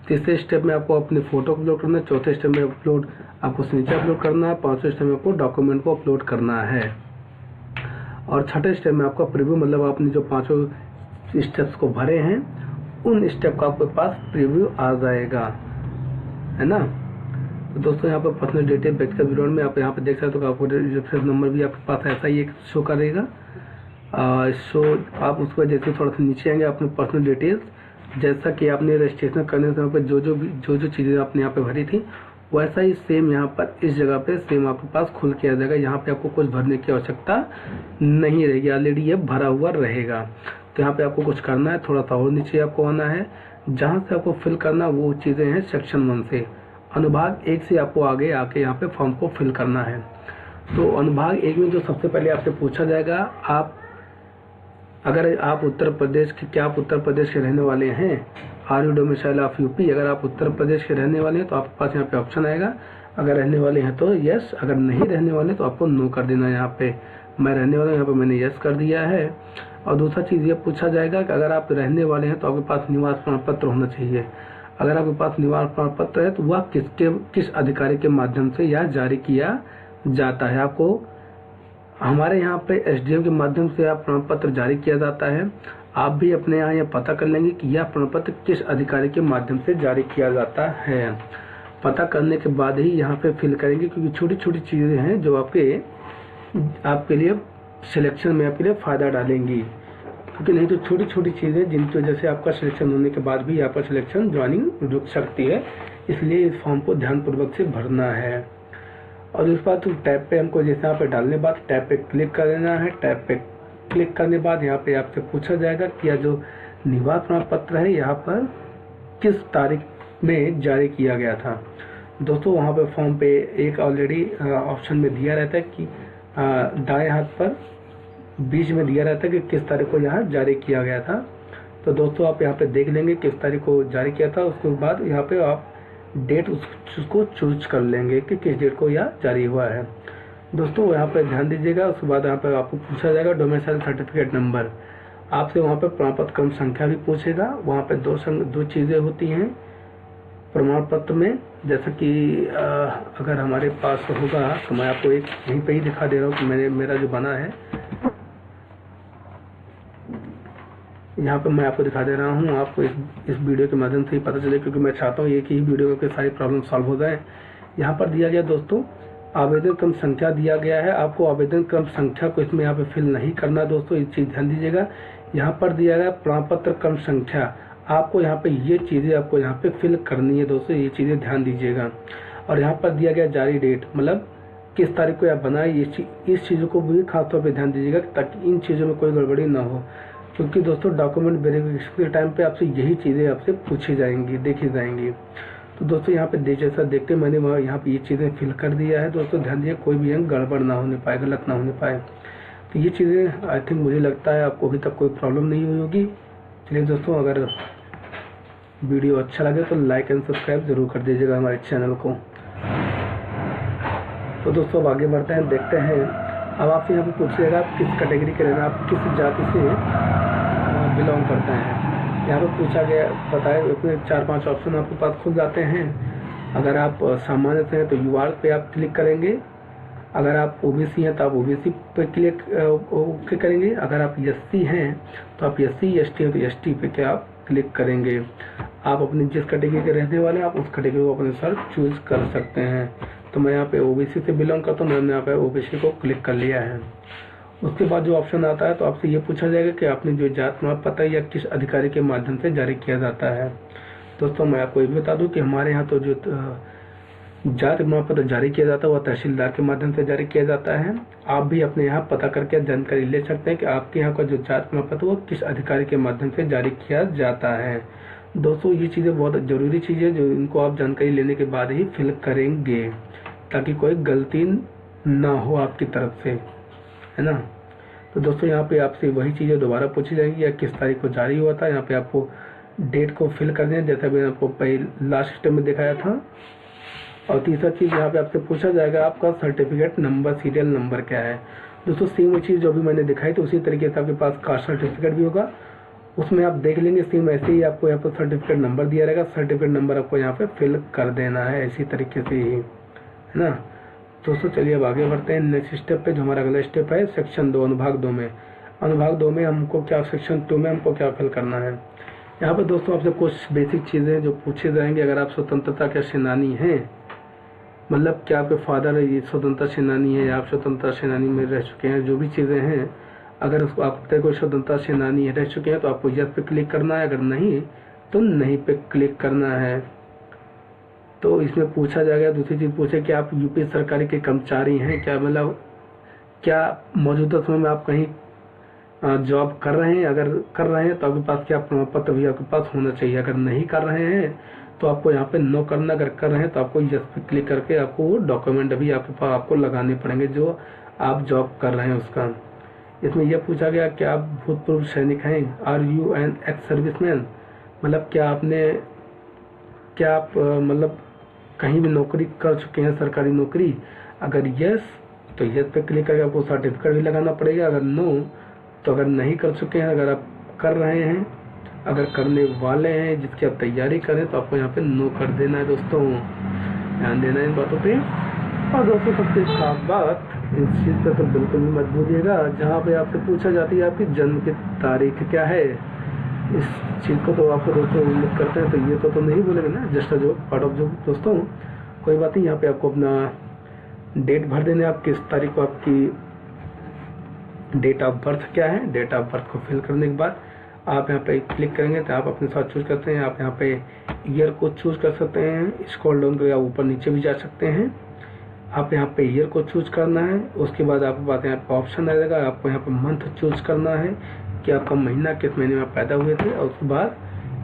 तीसरे स्टेप में आपको अपनी फोटो अपलोड करना है। चौथे स्टेप में आपको सिग्नेचर अपलोड करना है। पांचवें स्टेप में आपको डॉक्यूमेंट को अपलोड करना है। और छठे स्टेप में आपका प्रीव्यू, मतलब आपने जो 5 स्टेप्स को भरे हैं उन स्टेप का आपके पास प्रीव्यू आ जाएगा, है ना। तो दोस्तों यहाँ पर पर्सनल डिटेल व्यक्तिगत विवरण में आप यहाँ पे देख सकते हो, आपको रेफरेंस नंबर भी आपके पास ऐसा ही एक शो करेगा। आप उसको जैसे थोड़ा सा नीचे आएंगे अपने पर्सनल डिटेल्स, जैसा कि आपने रजिस्ट्रेशन करने समय पर जो चीज़ें आपने यहाँ पे भरी थी वैसा ही सेम यहाँ पर इस जगह पे सेम आपके पास खुल के आ जाएगा। यहाँ पे आपको कुछ भरने की आवश्यकता नहीं रहेगी, ऑलरेडी ये भरा हुआ रहेगा। तो यहाँ पे आपको कुछ करना है, थोड़ा सा और नीचे आपको आना है। जहाँ से आपको फिल करना वो चीज़ें हैं सेक्शन 1 से, अनुभाग 1 से आपको आगे आके यहाँ पे फॉर्म को फिल करना है। तो अनुभाग 1 में जो सबसे पहले आपसे पूछा जाएगा, अगर आप उत्तर प्रदेश के रहने वाले हैं, are you domicile of UP, अगर आप उत्तर प्रदेश के रहने वाले हैं तो आपके पास यहाँ पे ऑप्शन आएगा। अगर रहने वाले हैं तो यस, अगर नहीं रहने वाले तो आपको नो कर देना। यहाँ पे मैं रहने वाला हूँ, यहाँ पे मैंने यस कर दिया है। और दूसरा चीज़ ये पूछा जाएगा कि अगर आप रहने वाले हैं तो आपके पास निवास प्रमाण पत्र होना चाहिए। अगर आपके पास निवास प्रमाण पत्र है तो वह किस अधिकारी के माध्यम से यह जारी किया जाता है। आपको हमारे यहाँ पे SDM के माध्यम से आप प्रमाण पत्र जारी किया जाता है। आप भी अपने यहाँ यह पता कर लेंगे कि यह प्रमाण पत्र किस अधिकारी के माध्यम से जारी किया जाता है। पता करने के बाद ही यहाँ पे फिल करेंगे, क्योंकि छोटी छोटी चीज़ें हैं जो आपके आपके लिए सिलेक्शन में आपके लिए फ़ायदा डालेंगी, क्योंकि नहीं तो छोटी छोटी चीज़ें जिनकी वजह से आपका सिलेक्शन होने के बाद भी आपका सिलेक्शन ज्वाइनिंग रुक सकती है। इसलिए इस फॉर्म को ध्यानपूर्वक से भरना है। और उसके बाद टैब पे हमको जैसे यहाँ पे डालने बाद टैब पे क्लिक कर देना है। टैब पे क्लिक करने बाद यहाँ पे आपसे पूछा जाएगा कि यह जो निवास प्रमाण पत्र है यहाँ पर किस तारीख में जारी किया गया था। दोस्तों वहाँ पे फॉर्म पे एक ऑलरेडी ऑप्शन में दिया रहता है कि दाएं हाथ पर बीच में दिया रहता है कि किस तारीख को यहाँ जारी किया गया था। तो दोस्तों आप यहाँ पे देख लेंगे किस तारीख को जारी किया था। उसके बाद यहाँ पे आप डेट उसको चूज कर लेंगे कि किस डेट को यह जारी हुआ है। दोस्तों यहाँ पे ध्यान दीजिएगा। उसके बाद यहाँ पे आपको पूछा जाएगा डोमिसाइल सर्टिफिकेट नंबर। आपसे वहाँ पे प्रमाण पत्र क्रम संख्या भी पूछेगा। वहाँ पे दो चीज़ें होती हैं प्रमाण पत्र में, जैसा कि अगर हमारे पास होगा तो मैं आपको एक यहीं पे ही दिखा दे रहा हूँ कि मेरा जो बना है यहाँ पे मैं आपको दिखा दे रहा हूँ। आपको इस वीडियो के माध्यम से ही पता चले, क्योंकि मैं चाहता हूँ एक ही वीडियो में सारी प्रॉब्लम सॉल्व हो जाए। यहाँ पर दिया गया दोस्तों आवेदन क्रम संख्या दिया गया है। आपको आवेदन क्रम संख्या को इसमें यहाँ पे फिल नहीं करना दोस्तों, ये चीज़ ध्यान दीजिएगा। यहाँ पर दिया गया प्रमाण पत्र क्रम संख्या, आपको यहाँ पे ये चीज़ें आपको यहाँ पे फिल करनी है दोस्तों, ये चीज़ें ध्यान दीजिएगा। और यहाँ पर दिया गया जारी डेट, मतलब किस तारीख को आप बनाए, इस चीज़ों को भी खासतौर पर ध्यान दीजिएगा ताकि इन चीज़ों में कोई गड़बड़ी ना हो। क्योंकि दोस्तों डॉक्यूमेंट वेरिफिकेशन के टाइम पे आपसे यही चीज़ें आपसे पूछी जाएंगी, देखी जाएंगी। तो दोस्तों यहाँ पे जैसा देखते मैंने वहाँ यहाँ पे ये चीज़ें फिल कर दिया है। दोस्तों ध्यान दीजिए कोई भी अंक गड़बड़ ना होने पाए, गलत ना होने पाए। तो ये चीज़ें आई थिंक मुझे लगता है आपको अभी तक कोई प्रॉब्लम नहीं हुई होगी। चलिए दोस्तों, अगर वीडियो अच्छा लगे तो लाइक एंड सब्सक्राइब जरूर कर दीजिएगा हमारे चैनल को। तो दोस्तों अब आगे बढ़ते हैं, देखते हैं। अब आपसे यहाँ पे पूछिएगा आप किस कैटेगरी के रहना, आप किस जाति से बिलोंग करते हैं। यहाँ पे पूछा गया बताए, इसमें 4-5 ऑप्शन आपके पास खुल जाते हैं। अगर आप सामान्य से हैं तो यूआर पे आप क्लिक करेंगे। अगर आप ओबीसी हैं तो आप ओबीसी पे क्लिक करेंगे। अगर आप एससी हैं तो आप एससी, एसटी हैं तो एसटी पे क्या आप क्लिक करेंगे। आप अपनी जिस कैटेगरी के रहने वाले हैं आप उस कैटेगरी को अपने सर चूज कर सकते हैं। तो मैं यहाँ पे ओबीसी से बिलोंग करता हूँ, मैंने यहाँ पे ओबीसी को क्लिक कर लिया है। उसके बाद जो ऑप्शन आता है तो आपसे ये पूछा जाएगा कि आपने जो जात प्रमाण पत्र या किस अधिकारी के माध्यम से जारी किया जाता है। दोस्तों मैं आपको ये भी बता दूं कि हमारे यहाँ तो जो जात प्रमाण पत्र जारी किया जाता है वह तहसीलदार के माध्यम से जारी किया जाता है। आप भी अपने यहाँ पता करके जानकारी ले सकते हैं कि आपके यहाँ का जो जात प्रमाण पत्र वो किस अधिकारी के माध्यम से जारी किया जाता है। दोस्तों ये चीज़ें बहुत जरूरी चीज़ें जो इनको आप जानकारी लेने के बाद ही फिल करेंगे ताकि कोई गलती ना हो आपकी तरफ से, है ना। तो दोस्तों यहाँ पे आपसे वही चीज़ें दोबारा पूछी जाएंगी या किस तारीख को जारी हुआ था। यहाँ पे आपको डेट को फिल कर दें जैसा मैंने आपको पहले लास्ट स्टेप में दिखाया था। और तीसरा चीज़ यहाँ पे आपसे पूछा जाएगा आपका सर्टिफिकेट नंबर, सीरियल नंबर क्या है। दोस्तों सेम चीज़ जो भी मैंने दिखाई तो उसी तरीके से आपके पास कास्ट सर्टिफिकेट भी होगा, उसमें आप देख लेंगे सेम ऐसे ही आपको यहाँ पर सर्टिफिकेट नंबर दिया रहेगा। सर्टिफिकेट नंबर आपको यहाँ पे फिल कर देना है इसी तरीके से ही, है ना। दोस्तों चलिए अब आगे बढ़ते हैं नेक्स्ट स्टेप पे। जो हमारा अगला स्टेप है सेक्शन 2 अनुभाग 2 में। अनुभाग 2 में हमको क्या, सेक्शन 2 में हमको क्या फिल करना है। यहाँ पे दोस्तों आपसे कुछ बेसिक चीज़ें जो पूछे जाएंगे। अगर आप स्वतंत्रता के सेनानी हैं, मतलब क्या आपके फादर स्वतंत्रता सेनानी है या आप स्वतंत्रता सेनानी में रह चुके हैं, जो भी चीज़ें हैं, अगर आप कोई स्वतंत्रता सेनानी रह चुके हैं तो आपको यस पे क्लिक करना है, अगर नहीं तो नहीं पे क्लिक करना है। तो इसमें पूछा जाएगा, दूसरी चीज़ पूछे कि आप यूपी सरकारी के कर्मचारी हैं क्या, मतलब क्या मौजूदा समय में आप कहीं जॉब कर रहे हैं। अगर कर रहे हैं तो आपके पास क्या प्रमाण पत्र भी आपके पास होना चाहिए। अगर नहीं कर रहे हैं तो आपको यहाँ पे नो करना, अगर कर रहे हैं तो आपको यस पे क्लिक करके आपको वो डॉक्यूमेंट भी आपके पास आपको लगाने पड़ेंगे जो आप जॉब कर रहे हैं उसका। इसमें यह पूछा गया कि आप भूतपूर्व सैनिक हैं, are you an ex serviceman, मतलब क्या आप मतलब कहीं भी नौकरी कर चुके हैं, सरकारी नौकरी। अगर यस तो यस पे क्लिक करके आपको सर्टिफिकेट भी लगाना पड़ेगा। अगर नो तो अगर नहीं कर चुके हैं, अगर आप कर रहे हैं, अगर करने वाले हैं, जिसकी आप तैयारी करें तो आपको यहाँ पे नो कर देना है। दोस्तों ध्यान देना है इन बातों पे। और दोस्तों सबसे खास बात, इस चीज़ पर तो बिल्कुल भी मत भूलिएगा, जहाँ पे आपसे पूछा जाती है आपकी जन्म की तारीख क्या है। इस चीज़ को तो आपको दोस्तों उल्लेख करते हैं तो ये तो नहीं बोलेंगे ना, जस्ट जो पार्ट ऑफ जो दोस्तों कोई बात नहीं। यहाँ पे आपको अपना डेट भर देना, आप किस तारीख को आपकी डेट ऑफ बर्थ क्या है। डेट ऑफ बर्थ को फिल करने के बाद आप यहाँ पे क्लिक करेंगे तो आप अपने साथ चूज करते हैं। आप यहाँ पे ईयर को चूज कर सकते हैं, स्क्रॉल डाउन करके आप ऊपर नीचे भी जा सकते हैं। आप यहाँ पे ईयर को चूज करना है। उसके बाद आपके पास यहाँ पे ऑप्शन आ जाएगा, आपको यहाँ पे मंथ चूज करना है कि आपका महीना किस महीने में पैदा हुए थे। और उसके बाद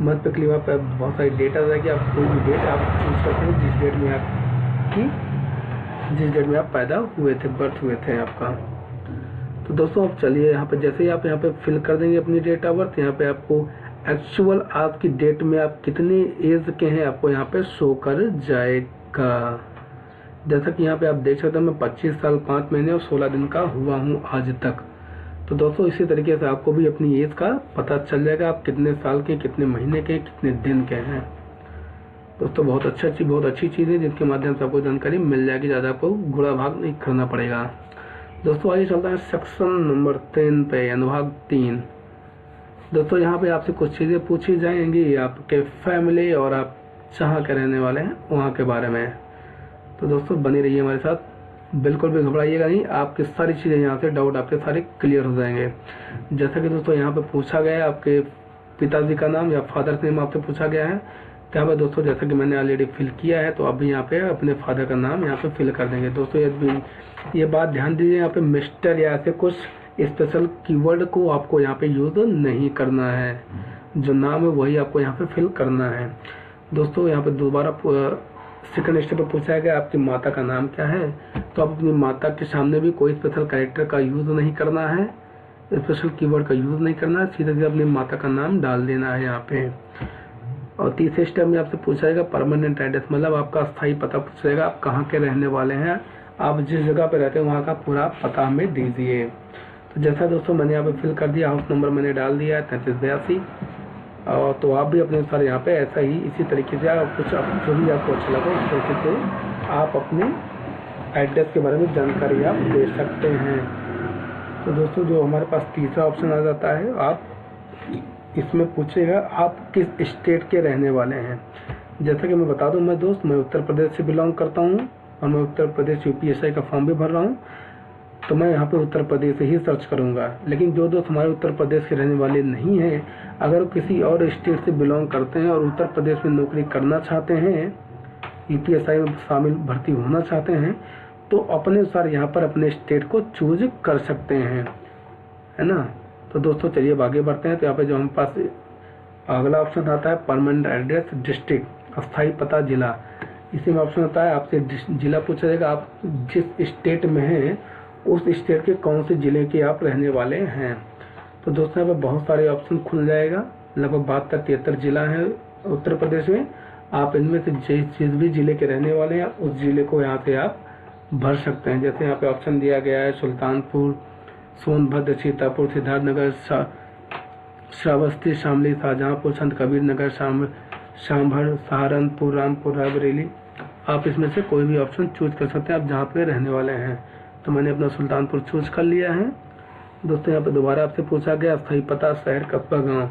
मंथ पे क्लिक पे बहुत सारी डेट आ जाएगी। आप कोई भी डेट आप चूज करते हैं जिस डेट में आप पैदा हुए थे, बर्थ हुए थे आपका। तो दोस्तों अब चलिए यहाँ पे जैसे ही आप यहाँ पे फिल कर देंगे अपनी डेट ऑफ बर्थ, यहाँ पे आपको एक्चुअल आपकी डेट में आप कितने एज के हैं आपको यहाँ पे शो कर जाएगा। जैसा कि यहाँ पे आप देख सकते हैं मैं 25 साल 5 महीने और 16 दिन का हुआ हूँ आज तक। तो दोस्तों इसी तरीके से आपको भी अपनी एज का पता चल जाएगा, आप कितने साल के, कितने महीने के, कितने दिन के हैं। दोस्तों बहुत अच्छी चीज़ है जिनके माध्यम से आपको जानकारी मिल जाएगी, ज़्यादा आपको गुणा भाग नहीं करना पड़ेगा। दोस्तों आइए चलता है सेक्शन नंबर 3 पे, अनुभाग 3। दोस्तों यहाँ पे आपसे कुछ चीज़ें पूछी जाएंगी आपके फैमिली और आप जहाँ के रहने वाले हैं वहाँ के बारे में। तो दोस्तों बने रहिए हमारे साथ, बिल्कुल भी घबराइएगा नहीं, आपकी सारी चीज़ें यहाँ से डाउट आपके सारे क्लियर हो जाएंगे। जैसा कि दोस्तों यहाँ पे पूछा गया है आपके पिताजी का नाम या फादर्स नेम आपसे पूछा गया है। तो यहाँ पे दोस्तों जैसा कि मैंने ऑलरेडी फिल किया है तो आप भी यहाँ पे अपने फादर का नाम यहाँ पे फिल कर देंगे। दोस्तों ये बात ध्यान दीजिए, यहाँ पे मिस्टर या ऐसे कुछ स्पेशल कीवर्ड को आपको यहाँ पे यूज नहीं करना है, जो नाम है वही आपको यहाँ पे फिल करना है। दोस्तों यहाँ पे दोबारा सेकंड स्टेप पे पूछा है कि आपकी माता का नाम क्या है। तो आप अपनी माता के सामने भी कोई स्पेशल कैरेक्टर का यूज नहीं करना है, स्पेशल कीवर्ड का यूज नहीं करना है, सीधे सीधे अपनी माता का नाम डाल देना है यहाँ पे। और तीसरे स्टेप में आपसे पूछा जाएगा परमानेंट एड्रेस, मतलब आपका स्थायी पता पूछा जाएगा, आप कहाँ के रहने वाले हैं, आप जिस जगह पे रहते हैं वहाँ का पूरा पता हमें दीजिए। तो जैसा दोस्तों मैंने यहाँ पे फिल कर दिया, हाउस नंबर मैंने डाल दिया है 3382। और तो आप भी अपने अनुसार यहाँ पे ऐसा ही इसी तरीके से आप कुछ जो भी आपको अच्छा लगा उस तरीके से आप अपने एड्रेस के बारे में जानकारी आप दे सकते हैं। तो दोस्तों जो हमारे पास तीसरा ऑप्शन आ जाता है, आप इसमें पूछेगा आप किस स्टेट के रहने वाले हैं। जैसा कि मैं बता दूं मैं उत्तर प्रदेश से बिलोंग करता हूं और मैं उत्तर प्रदेश यूपीएसआई का फॉर्म भी भर रहा हूं। तो मैं यहाँ पे उत्तर प्रदेश से ही सर्च करूंगा। लेकिन जो दोस्त हमारे उत्तर प्रदेश के रहने वाले नहीं हैं, अगर किसी और स्टेट से बिलोंग करते हैं और उत्तर प्रदेश में नौकरी करना चाहते हैं, यूपीएसआई में शामिल भर्ती होना चाहते हैं, तो अपने अनुसार यहाँ पर अपने स्टेट को चूज कर सकते हैं, है ना। तो दोस्तों चलिए आगे बढ़ते हैं। तो यहाँ पे जो हमारे पास अगला ऑप्शन आता है परमानेंट एड्रेस डिस्ट्रिक्ट, अस्थायी पता जिला। इसी में ऑप्शन आता है आपसे जिला पूछा जाएगा, आप जिस स्टेट में हैं उस स्टेट के कौन से जिले के आप रहने वाले हैं। तो दोस्तों यहाँ पे बहुत सारे ऑप्शन खुल जाएगा, लगभग 72-73 जिला है उत्तर प्रदेश में। आप इनमें से जिस भी जिले के रहने वाले हैं उस जिले को यहाँ से आप भर सकते हैं। जैसे यहाँ पे ऑप्शन दिया गया है सुल्तानपुर, सोनभद्र, सीतापुर, सिद्धार्थनगर, श्रावस्ती, शामली, शाहजहांपुर, संत कबीर नगर, सांभर, सहारनपुर, रामपुर, रायबरेली। आप इसमें से कोई भी ऑप्शन चूज कर सकते हैं आप जहाँ पे रहने वाले हैं। तो मैंने अपना सुल्तानपुर चूज कर लिया है। दोस्तों यहाँ पे दोबारा आपसे पूछा गया स्थायी पता शहर, कस्बा, गाँव।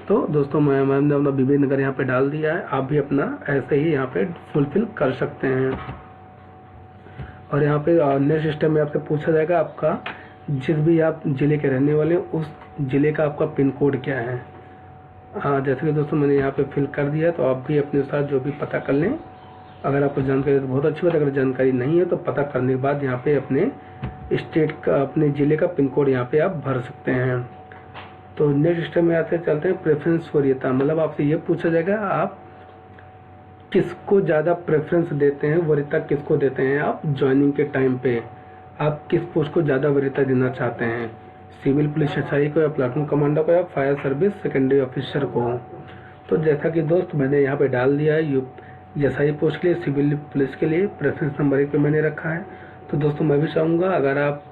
तो दोस्तों मैंने अपना विवेक नगर यहाँ पे डाल दिया है, आप भी अपना ऐसे ही यहाँ पे फुलफिल कर सकते हैं। और यहाँ पे अन्य सिस्टम में आपसे पूछा जाएगा आपका जिस भी आप जिले के रहने वाले उस जिले का आपका पिन कोड क्या है। जैसे कि दोस्तों मैंने यहाँ पे फिल कर दिया, तो आप भी अपने साथ जो भी पता कर लें। अगर आपको जानकारी है तो बहुत अच्छी बात, अगर जानकारी नहीं है तो पता करने के बाद यहाँ पे अपने स्टेट का, अपने जिले का पिन कोड यहाँ पे आप भर सकते हैं। तो नेक्स्ट सिस्टम में आते चलते हैं प्रेफरेंस वरीयता, मतलब आपसे ये पूछा जाएगा आप किसको ज़्यादा प्रेफरेंस देते हैं, वरीयता किसको देते हैं आप ज्वाइनिंग के टाइम पे, आप किस पोस्ट को ज़्यादा वरीयता देना चाहते हैं, सिविल पुलिस एसआई को या प्लाटून कमांडर को या फायर सर्विस सेकेंडरी ऑफिसर को। तो जैसा कि दोस्त मैंने यहाँ पे डाल दिया है एसआई पोस्ट के लिए, सिविल पुलिस के लिए प्रेफरेंस नंबर 1 पे मैंने रखा है। तो दोस्तों मैं भी चाहूँगा अगर आप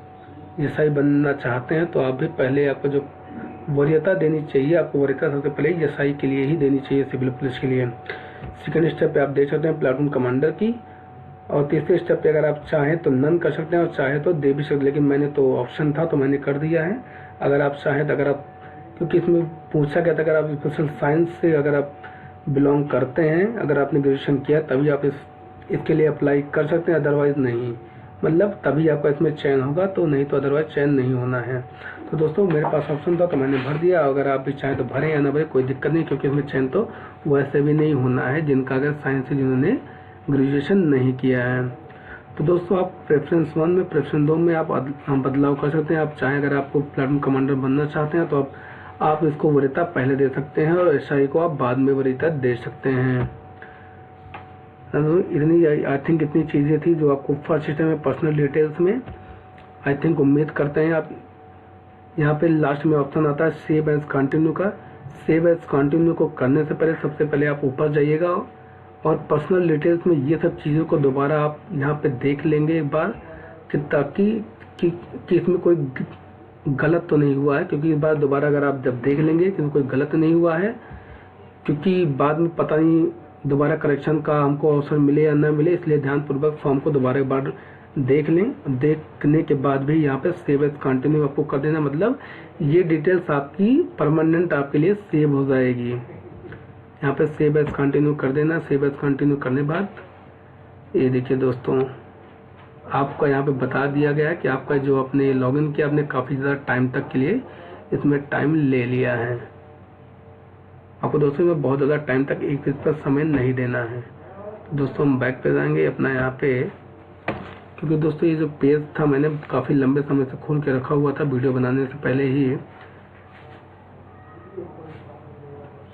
एसआई बनना चाहते हैं तो आप भी पहले आपको जो वरीयता देनी चाहिए, आपको वरीयता सबसे पहले एसआई के लिए ही देनी चाहिए, सिविल पुलिस के लिए। सेकेंड स्टेप पे आप देख सकते हैं प्लाटून कमांडर की। और तीसरे स्टेप पे अगर आप चाहें तो नन कर सकते हैं और चाहे तो दे भी सकते, लेकिन मैंने तो ऑप्शन था तो मैंने कर दिया है। अगर आप चाहें तो अगर आप, क्योंकि इसमें पूछा गया था अगर आप स्पेशल साइंस से अगर आप बिलोंग करते हैं, अगर आपने ग्रेजुएशन किया तभी आप इसके लिए अप्लाई कर सकते हैं, अदरवाइज नहीं। मतलब तभी आपका इसमें चयन होगा, तो नहीं तो अदरवाइज चयन नहीं होना है। तो दोस्तों मेरे पास ऑप्शन था तो मैंने भर दिया। अगर आप भी चाहें तो भरें या ना भरें कोई दिक्कत नहीं, क्योंकि इसमें चयन तो वैसे भी नहीं होना है जिनका अगर साइंस से जिन्होंने ग्रेजुएशन नहीं किया है। तो दोस्तों आप प्रेफरेंस 1 में, प्रेफरेंस 2 में आप बदलाव कर सकते हैं। आप चाहें अगर आपको प्लेटून कमांडर बनना चाहते हैं तो आप इसको वरीयता पहले दे सकते हैं और एसआई को आप बाद में वरीयता दे सकते हैं। इतनी आई थिंक इतनी चीज़ें थी जो आपको फर्स्ट सिस्टम में पर्सनल डिटेल्स में आई थिंक उम्मीद करते हैं आप। यहाँ पे लास्ट में ऑप्शन आता है सेव एज कंटिन्यू का। सेव एज कंटिन्यू को करने से पहले सबसे पहले आप ऊपर जाइएगा और पर्सनल डिटेल्स में ये सब चीज़ों को दोबारा आप यहाँ पे देख लेंगे एक बार कि ताकि कि इसमें कोई गलत तो नहीं हुआ है, क्योंकि इस बार दोबारा अगर आप जब देख लेंगे कि कोई गलत नहीं हुआ है, क्योंकि बाद में पता नहीं दोबारा करेक्शन का हमको अवसर मिले या न मिले, इसलिए ध्यानपूर्वक फॉर्म को दोबारा एक बार देख लें। देखने के बाद भी यहाँ पे सेव एज कंटिन्यू आपको कर देना, मतलब ये डिटेल्स आपकी परमानेंट आपके लिए सेव हो जाएगी। यहाँ पे सेव एज कंटिन्यू कर देना। सेव एज कंटिन्यू करने बाद ये देखिए दोस्तों आपका यहाँ पे बता दिया गया है कि आपका जो आपने लॉगिन किया आपने काफ़ी ज़्यादा टाइम तक के लिए इसमें टाइम ले लिया है। आपको दोस्तों में बहुत ज़्यादा टाइम तक एक चीज़ पर समय नहीं देना है। तो दोस्तों हम बैक पे जाएंगे अपना यहाँ पे, क्योंकि दोस्तों ये जो पेज था मैंने काफ़ी लंबे समय से खोल के रखा हुआ था वीडियो बनाने से पहले ही।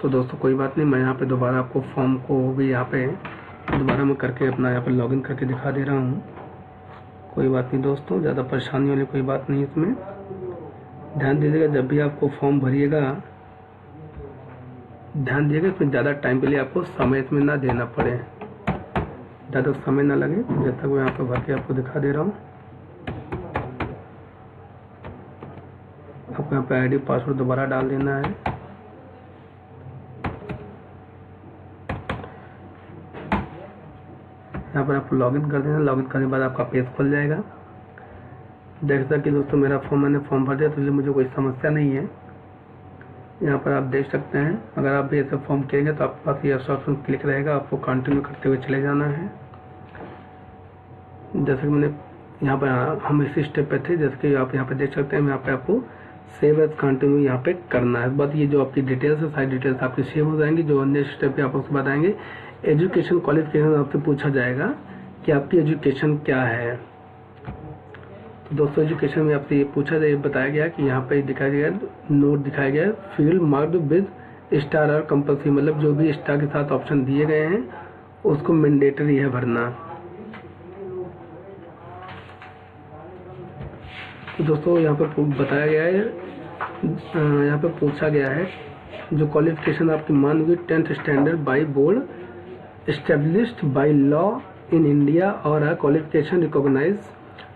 तो दोस्तों कोई बात नहीं, मैं यहाँ पे दोबारा आपको फॉर्म को भी यहाँ पे दोबारा मैं करके अपना यहाँ पे लॉगिन करके दिखा दे रहा हूँ। कोई बात नहीं दोस्तों, ज़्यादा परेशानी वाली कोई बात नहीं इसमें। ध्यान दीजिएगा जब भी आपको फॉर्म भरिएगा, ध्यान दीजिएगा इसमें ज़्यादा टाइम के लिए आपको समय इसमें ना देना पड़े, ज़्यादा समय ना लगे। जब तक मैं यहाँ पे भर के आपको दिखा दे रहा हूँ, आपको यहाँ पे आईडी पासवर्ड दोबारा डाल देना है। यहाँ पर आपको लॉगिन कर देना। लॉगिन करने के बाद आपका पेज खुल जाएगा। जैसा कि दोस्तों मेरा मैंने फॉर्म भर दिया तो इसलिए मुझे कोई समस्या नहीं है। यहाँ पर आप देख सकते हैं, अगर आप भी ऐसे फॉर्म करेंगे तो आपके पास ये ऑप्शन क्लिक रहेगा, आपको कंटिन्यू करते हुए चले जाना है। जैसे कि मैंने यहाँ पर हम इसी स्टेप पे थे, जैसे कि आप यहाँ पे देख सकते हैं। यहाँ पे आपको सेव एज कंटिन्यू यहाँ पे करना है। बस ये जो आपकी डिटेल्स है सारी डिटेल्स आपकी सेव हो जाएंगी। जो नेक्स्ट स्टेप पे आप उसको बताएंगे, एजुकेशन क्वालिफिकेशन आपसे पूछा जाएगा कि आपकी एजुकेशन क्या है। तो दोस्तों एजुकेशन में आपसे ये पूछा जाए, बताया गया कि यहाँ पे दिखाया गया नोट दिखाया गया फील्ड मार्क्ड विद स्टार और कंपल्सरी, मतलब जो भी स्टार के साथ ऑप्शन दिए गए हैं उसको मैंडेटरी है भरना। तो दोस्तों यहाँ पे बताया गया है, यहाँ पे पूछा गया है जो क्वालिफिकेशन आपकी मान होगी 10th standard by board established by law in India or a qualification recognized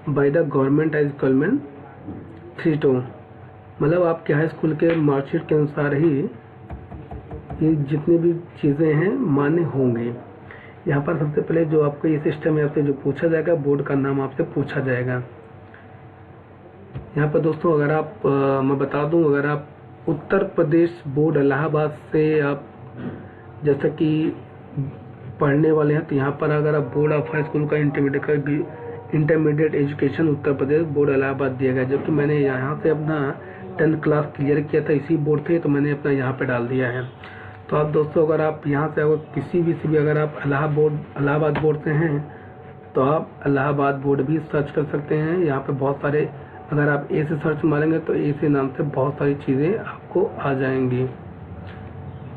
by the government as equivalent 3-2, मतलब आपके हाई स्कूल के मार्कशीट के अनुसार ही ये जितनी भी चीज़ें हैं मान्य होंगी। यहाँ पर सबसे पहले जो आपको ये सिस्टम है आपसे जो पूछा जाएगा, बोर्ड का नाम आपसे पूछा जाएगा। यहाँ पर दोस्तों अगर आप मैं बता दूं, अगर आप उत्तर प्रदेश बोर्ड इलाहाबाद से आप जैसा कि पढ़ने वाले हैं तो यहाँ पर अगर आप बोर्ड ऑफ हाई स्कूल का intermediate education Uttar Pradesh board Allahabad दिया गया, जबकि मैंने यहाँ से अपना 10th क्लास क्लियर किया था इसी बोर्ड से, तो मैंने अपना यहाँ पे डाल दिया है। तो आप दोस्तों अगर आप यहाँ से अगर किसी भी से भी अगर आप इलाहाबाद बोर्ड से हैं तो आप इलाहाबाद बोर्ड भी सर्च कर सकते हैं। यहाँ पे बहुत सारे, अगर आप ए से सर्च मारेंगे तो ए से नाम से बहुत सारी चीज़ें आपको आ जाएंगी,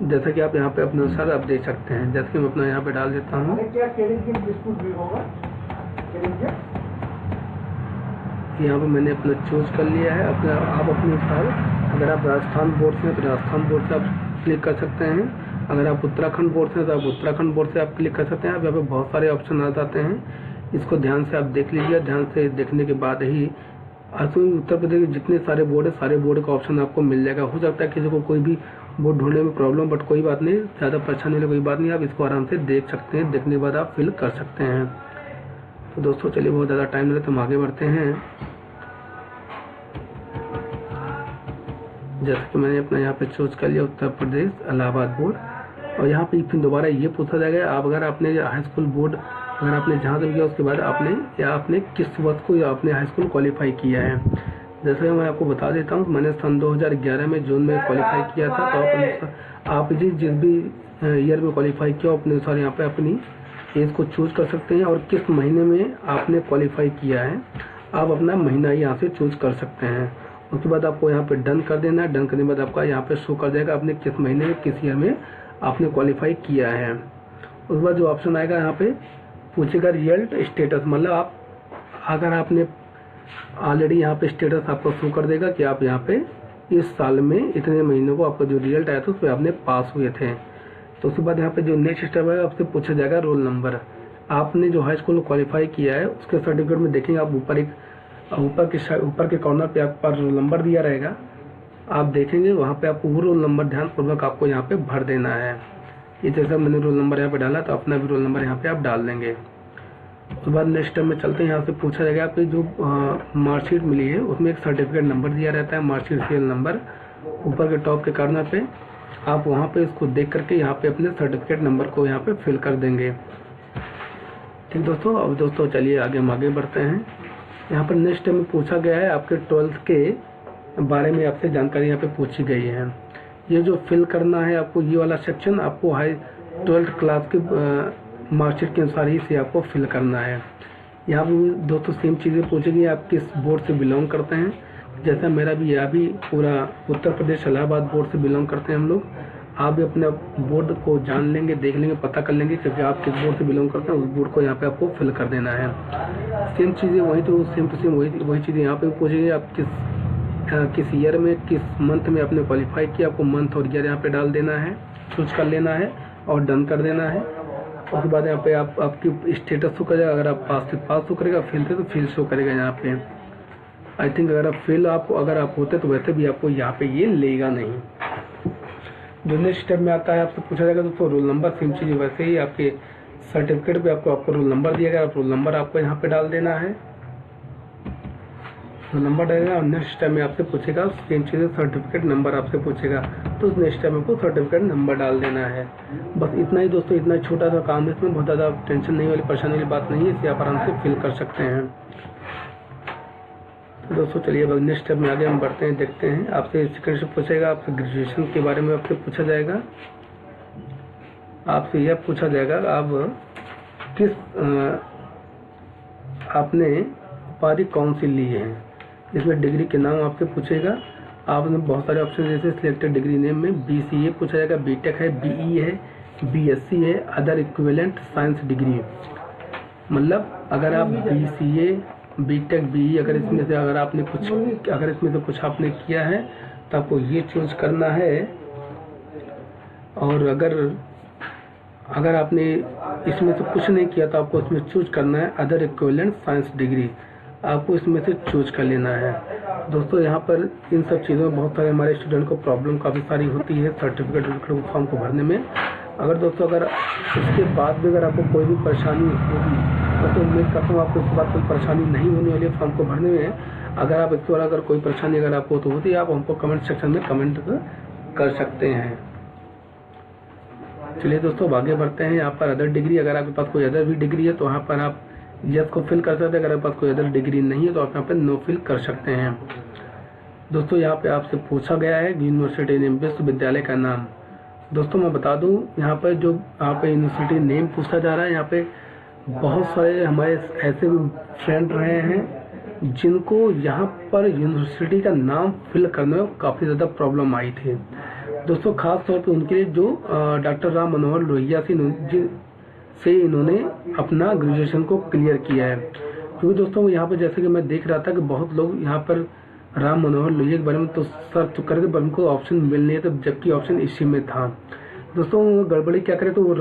जैसा कि आप यहाँ पे अपने अनुसार आप देख सकते हैं। जैसे कि मैं अपना यहाँ पे डाल देता हूँ, यहाँ पे मैंने अपना चूज कर लिया है। अपना आप अपने अनुसार, अगर आप राजस्थान बोर्ड से हैं तो राजस्थान बोर्ड से आप क्लिक कर सकते हैं। अगर आप उत्तराखंड बोर्ड से हैं तो आप उत्तराखंड बोर्ड से आप क्लिक कर सकते हैं। आप यहाँ पे बहुत सारे ऑप्शन आ जाते हैं, इसको ध्यान से आप देख लीजिए। ध्यान से देखने के बाद ही उत्तर प्रदेश के जितने सारे बोर्ड है सारे बोर्ड का ऑप्शन आपको मिल जाएगा। हो सकता है किसी को कोई भी बोर्ड ढूंढने में प्रॉब्लम, बट कोई बात नहीं, ज़्यादा परेशानी वाली कोई बात नहीं, आप इसको आराम से देख सकते हैं। देखने के बाद आप फिल कर सकते हैं। तो दोस्तों चलिए बहुत ज़्यादा टाइम लगे तो हम आगे बढ़ते हैं। जैसे कि मैंने अपना यहाँ पे चूज कर लिया उत्तर प्रदेश इलाहाबाद बोर्ड, और यहाँ पे फिर दोबारा ये पूछा जाएगा आप अगर आपने हाई स्कूल बोर्ड अगर आपने जहाँ तक किया उसके बाद आपने या आपने किस वर्ष को या आपने हाई स्कूल क्वालिफाई किया है। जैसे मैं आपको बता देता हूँ, मैंने सन 2011 में जून में क्वालिफाई किया था। तो आप जिस भी ईयर में क्वालिफाई किया अपने अनुसार यहाँ पे अपनी एज को चूज कर सकते हैं, और किस महीने में आपने क्वालिफाई किया है आप अपना महीना यहाँ से चूज कर सकते हैं। उसके बाद आपको यहाँ पे डन कर देना है। डन करने के बाद आपका यहाँ पे शो कर जाएगा आपने किस महीने में किस ईयर में आपने क्वालिफाई किया है। उसके बाद जो ऑप्शन आएगा यहाँ पे पूछेगा रिजल्ट स्टेटस, मतलब आप अगर आपने ऑलरेडी यहाँ पे स्टेटस आपको शो कर देगा कि आप यहाँ पे इस साल में इतने महीनों को आपका जो रिजल्ट आया था उस पर आपने पास हुए थे। तो उसके बाद यहाँ पे जो नेक्स्ट स्टेप है आपसे पूछा जाएगा रोल नंबर। आपने जो हाई स्कूल क्वालिफाई किया है उसके सर्टिफिकेट में देखेंगे आप ऊपर के कॉर्नर पे आपका रोल नंबर दिया रहेगा, आप देखेंगे वहाँ पे आपको वो रोल नंबर ध्यानपूर्वक आपको यहाँ पे भर देना है। ये जैसा मैंने रोल नंबर यहाँ पे डाला तो अपना भी रोल नंबर यहाँ पे आप डाल देंगे। उसके बाद नेक्स्ट स्टेप में चलते हैं। यहाँ से पूछा जाएगा आपकी जो मार्कशीट मिली है उसमें एक सर्टिफिकेट नंबर दिया रहता है, मार्कशीट सीरियल नंबर ऊपर के टॉप के कॉर्नर पे। आप वहाँ पे इसको देख करके यहाँ पे अपने सर्टिफिकेट नंबर को यहाँ पे फिल कर देंगे। ठीक दोस्तों, अब दोस्तों चलिए आगे हम आगे बढ़ते हैं। यहाँ पर नेक्स्ट स्टेप में पूछा गया है आपके 12th के बारे में आपसे जानकारी यहाँ पे पूछी गई है। ये जो फिल करना है आपको, ये वाला सेक्शन आपको 12th क्लास के मार्कशीट के अनुसार ही से आपको फिल करना है। यहाँ भी दोस्तों सेम चीज़ें पूछेगी, आप किस बोर्ड से बिलोंग करते हैं। जैसा मेरा भी यह भी पूरा उत्तर प्रदेश इलाहाबाद बोर्ड से बिलोंग करते हैं हम लोग। आप भी अपने बोर्ड को जान लेंगे, देख लेंगे, पता कर लेंगे क्योंकि आप किस बोर्ड से बिलोंग करते हैं उस बोर्ड को यहाँ पे आपको फिल कर देना है। सेम चीज़ें वही तो सेम टू सेम वही चीज़ें यहाँ पे पूछेंगे, आप किस ईयर में किस मंथ में आपने क्वालिफाई किया, आपको मंथ और ईयर यहाँ पे डाल देना है, चूज कर लेना है और डन कर देना है। उसके बाद यहाँ पे आपकी स्टेटस शो करेगा, अगर आप पास थे पास शो करेगा, फेल थे तो फेल शो करेगा यहाँ पे। आई थिंक अगर आप फेल अगर आप होते तो वैसे भी आपको यहाँ पे ये लेगा नहीं। जो नेक्स्ट स्टेप में आता है आपसे पूछा जाएगा दोस्तों रोल नंबर। सेम चीज़ वैसे ही आपके सर्टिफिकेट पे आपको रोल नंबर दिया गया, रोल नंबर आपको यहाँ पे डाल देना है, रोल नंबर डालेगा। और नेक्स्ट स्टेप में आपसे पूछेगा सेम चीज़ सर्टिफिकेट नंबर आपसे पूछेगा, तो उस नेक्स्ट स्टेप में आपको सर्टिफिकेट नंबर डाल देना है। बस इतना ही दोस्तों, इतना छोटा सा काम है, इसमें बहुत ज़्यादा टेंशन नहीं वाली परेशानी वाली बात नहीं है, इसे आप आराम से फिल कर सकते हैं। दोस्तों चलिए अब नेक्स्ट स्टेप में आगे हम बढ़ते हैं, देखते हैं। आपसे सेकंड से पूछेगा, आपसे ग्रेजुएशन के बारे में आपसे पूछा जाएगा। आपसे यह पूछा जाएगा आप किस आपने उपाधि कौन सी ली है। इसमें डिग्री के नाम आपसे पूछेगा। आपने बहुत सारे ऑप्शन जैसे सिलेक्टेड डिग्री नेम में BCA पूछा जाएगा, बीटेक है, BE है, BSc है, अदर इक्विवेलेंट साइंस डिग्री। मतलब अगर आप BCA बीटेक BE अगर इसमें से कुछ आपने किया है तो आपको ये चूज करना है। और अगर आपने इसमें से कुछ नहीं किया तो आपको इसमें चूज करना है अदर इक्विवेलेंट साइंस डिग्री, आपको इसमें से चूज कर लेना है। दोस्तों यहाँ पर इन सब चीज़ों में बहुत सारे हमारे स्टूडेंट को प्रॉब्लम काफ़ी सारी होती है सर्टिफिकेट फॉर्म को भरने में। अगर इसके बाद भी अगर आपको कोई भी परेशानी होगी तो उम्मीद करता हूँ आपको इसके बाद कोई परेशानी नहीं होने वाली है फॉर्म को भरने में। अगर आप इसके बाद अगर कोई परेशानी अगर आपको तो होती है, आप हमको कमेंट सेक्शन में कमेंट कर सकते हैं। चलिए दोस्तों आगे बढ़ते हैं। यहाँ पर अदर डिग्री, अगर आपके पास कोई अदर भी डिग्री है तो यहाँ पर आप यस को फिल कर सकते हैं। अगर आपके पास कोई अदर डिग्री नहीं है तो आप यहाँ पर नो फिल कर सकते हैं। दोस्तों यहाँ पे आपसे पूछा गया है यूनिवर्सिटी नेम, विश्वविद्यालय का नाम। दोस्तों मैं बता दूं यहाँ पर जो यहाँ पे यूनिवर्सिटी नेम पूछा जा रहा है, यहाँ पे बहुत सारे हमारे ऐसे भी फ्रेंड रहे हैं जिनको यहाँ पर यूनिवर्सिटी का नाम फिल करने में काफ़ी ज़्यादा प्रॉब्लम आई थी। दोस्तों खास तौर पे उनके लिए जो डॉक्टर राम मनोहर लोहिया से इन्होंने अपना ग्रेजुएशन को क्लियर किया है। क्योंकि दोस्तों यहाँ पर जैसे कि मैं देख रहा था कि बहुत लोग यहाँ पर राम मनोहर लोहिया के बारे में तो सर्च करके पर उनको ऑप्शन मिल नहीं है, तो जबकि ऑप्शन इसी में था। दोस्तों गड़बड़ी क्या करे तो वो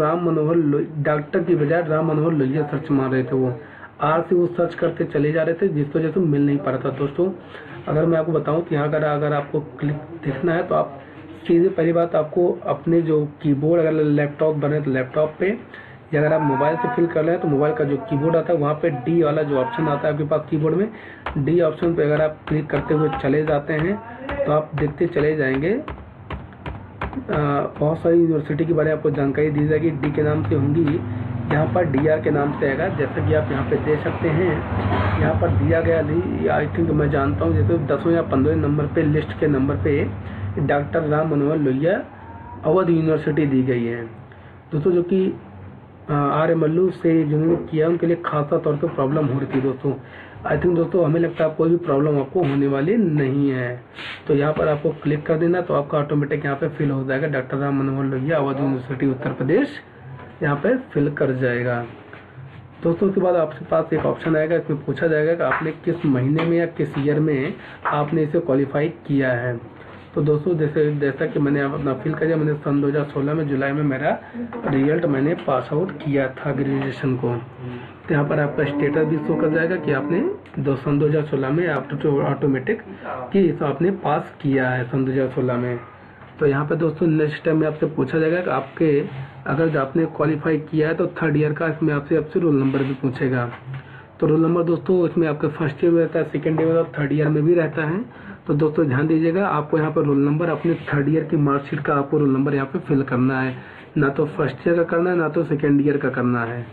डॉक्टर की बजाय राम मनोहर लोहिया सर्च मार रहे थे, वो आर से वो सर्च करते चले जा रहे थे, जिस वजह से मिल नहीं पा रहा था। दोस्तों अगर मैं आपको बताऊं तो यहाँ अगर आपको क्लिक देखना है तो आप सीधे पहली बात आपको अपने जो कीबोर्ड, अगर लैपटॉप बने तो लैपटॉप पे, या अगर आप मोबाइल से फिल कर रहे हैं तो मोबाइल का जो कीबोर्ड आता है वहाँ पे डी वाला जो ऑप्शन आता है आपके पास कीबोर्ड में, डी ऑप्शन पे अगर आप क्लिक करते हुए चले जाते हैं तो आप देखते चले जाएंगे बहुत सारी यूनिवर्सिटी के बारे में आपको जानकारी दी जाएगी। डी के नाम से होंगी यहाँ पर DR के नाम से आएगा, जैसा कि आप यहाँ पे दे सकते हैं। यहाँ पर दिया गया नहीं, आई थिंक मैं जानता हूँ, जैसे 10वें या 15वें नंबर पे लिस्ट के नंबर पे डॉक्टर राम मनोहर लोहिया अवध यूनिवर्सिटी दी गई है दोस्तों, जो कि RMLU से जिन्होंने किया उनके लिए खासा तौर पे प्रॉब्लम हो रही थी दोस्तों। आई थिंक दोस्तों हमें लगता है कोई भी प्रॉब्लम आपको होने वाली नहीं है। तो यहाँ पर आपको क्लिक कर देना, तो आपका ऑटोमेटिक यहाँ पे फिल हो जाएगा डॉक्टर राम मनोहर लोहिया अवध यूनिवर्सिटी उत्तर प्रदेश, यहाँ पे फिल कर जाएगा दोस्तों। उसके बाद आपके पास एक ऑप्शन आएगा, इसमें पूछा जाएगा कि आपने किस महीने में या किस ईयर में आपने इसे क्वालिफाई किया है। तो दोस्तों जैसा कि मैंने अपना फिल कर दिया, मैंने सन 2016 में जुलाई में मेरा रिजल्ट मैंने पास आउट किया था ग्रेजुएशन को। तो यहाँ पर आपका स्टेटस भी शो कर जाएगा कि आपने सन 2016 में ऑटोमेटिक कि आपने पास किया है सन 2016 में। तो यहाँ पे दोस्तों नेक्स्ट टाइम में आपसे पूछा जाएगा कि आपके अगर आपने क्वालिफाई किया है तो 3rd ईयर का इसमें आपसे रोल नंबर भी पूछेगा। तो रोल नंबर दोस्तों इसमें आपका 1st ईयर में रहता है, 2nd ईयर और 3rd ईयर में भी रहता है। तो दोस्तों ध्यान दीजिएगा, आपको यहाँ पर रोल नंबर अपने 3rd ईयर की मार्कशीट का आपको रोल नंबर यहाँ पे फिल करना है, ना तो 1st ईयर का करना है ना तो 2nd ईयर का करना है।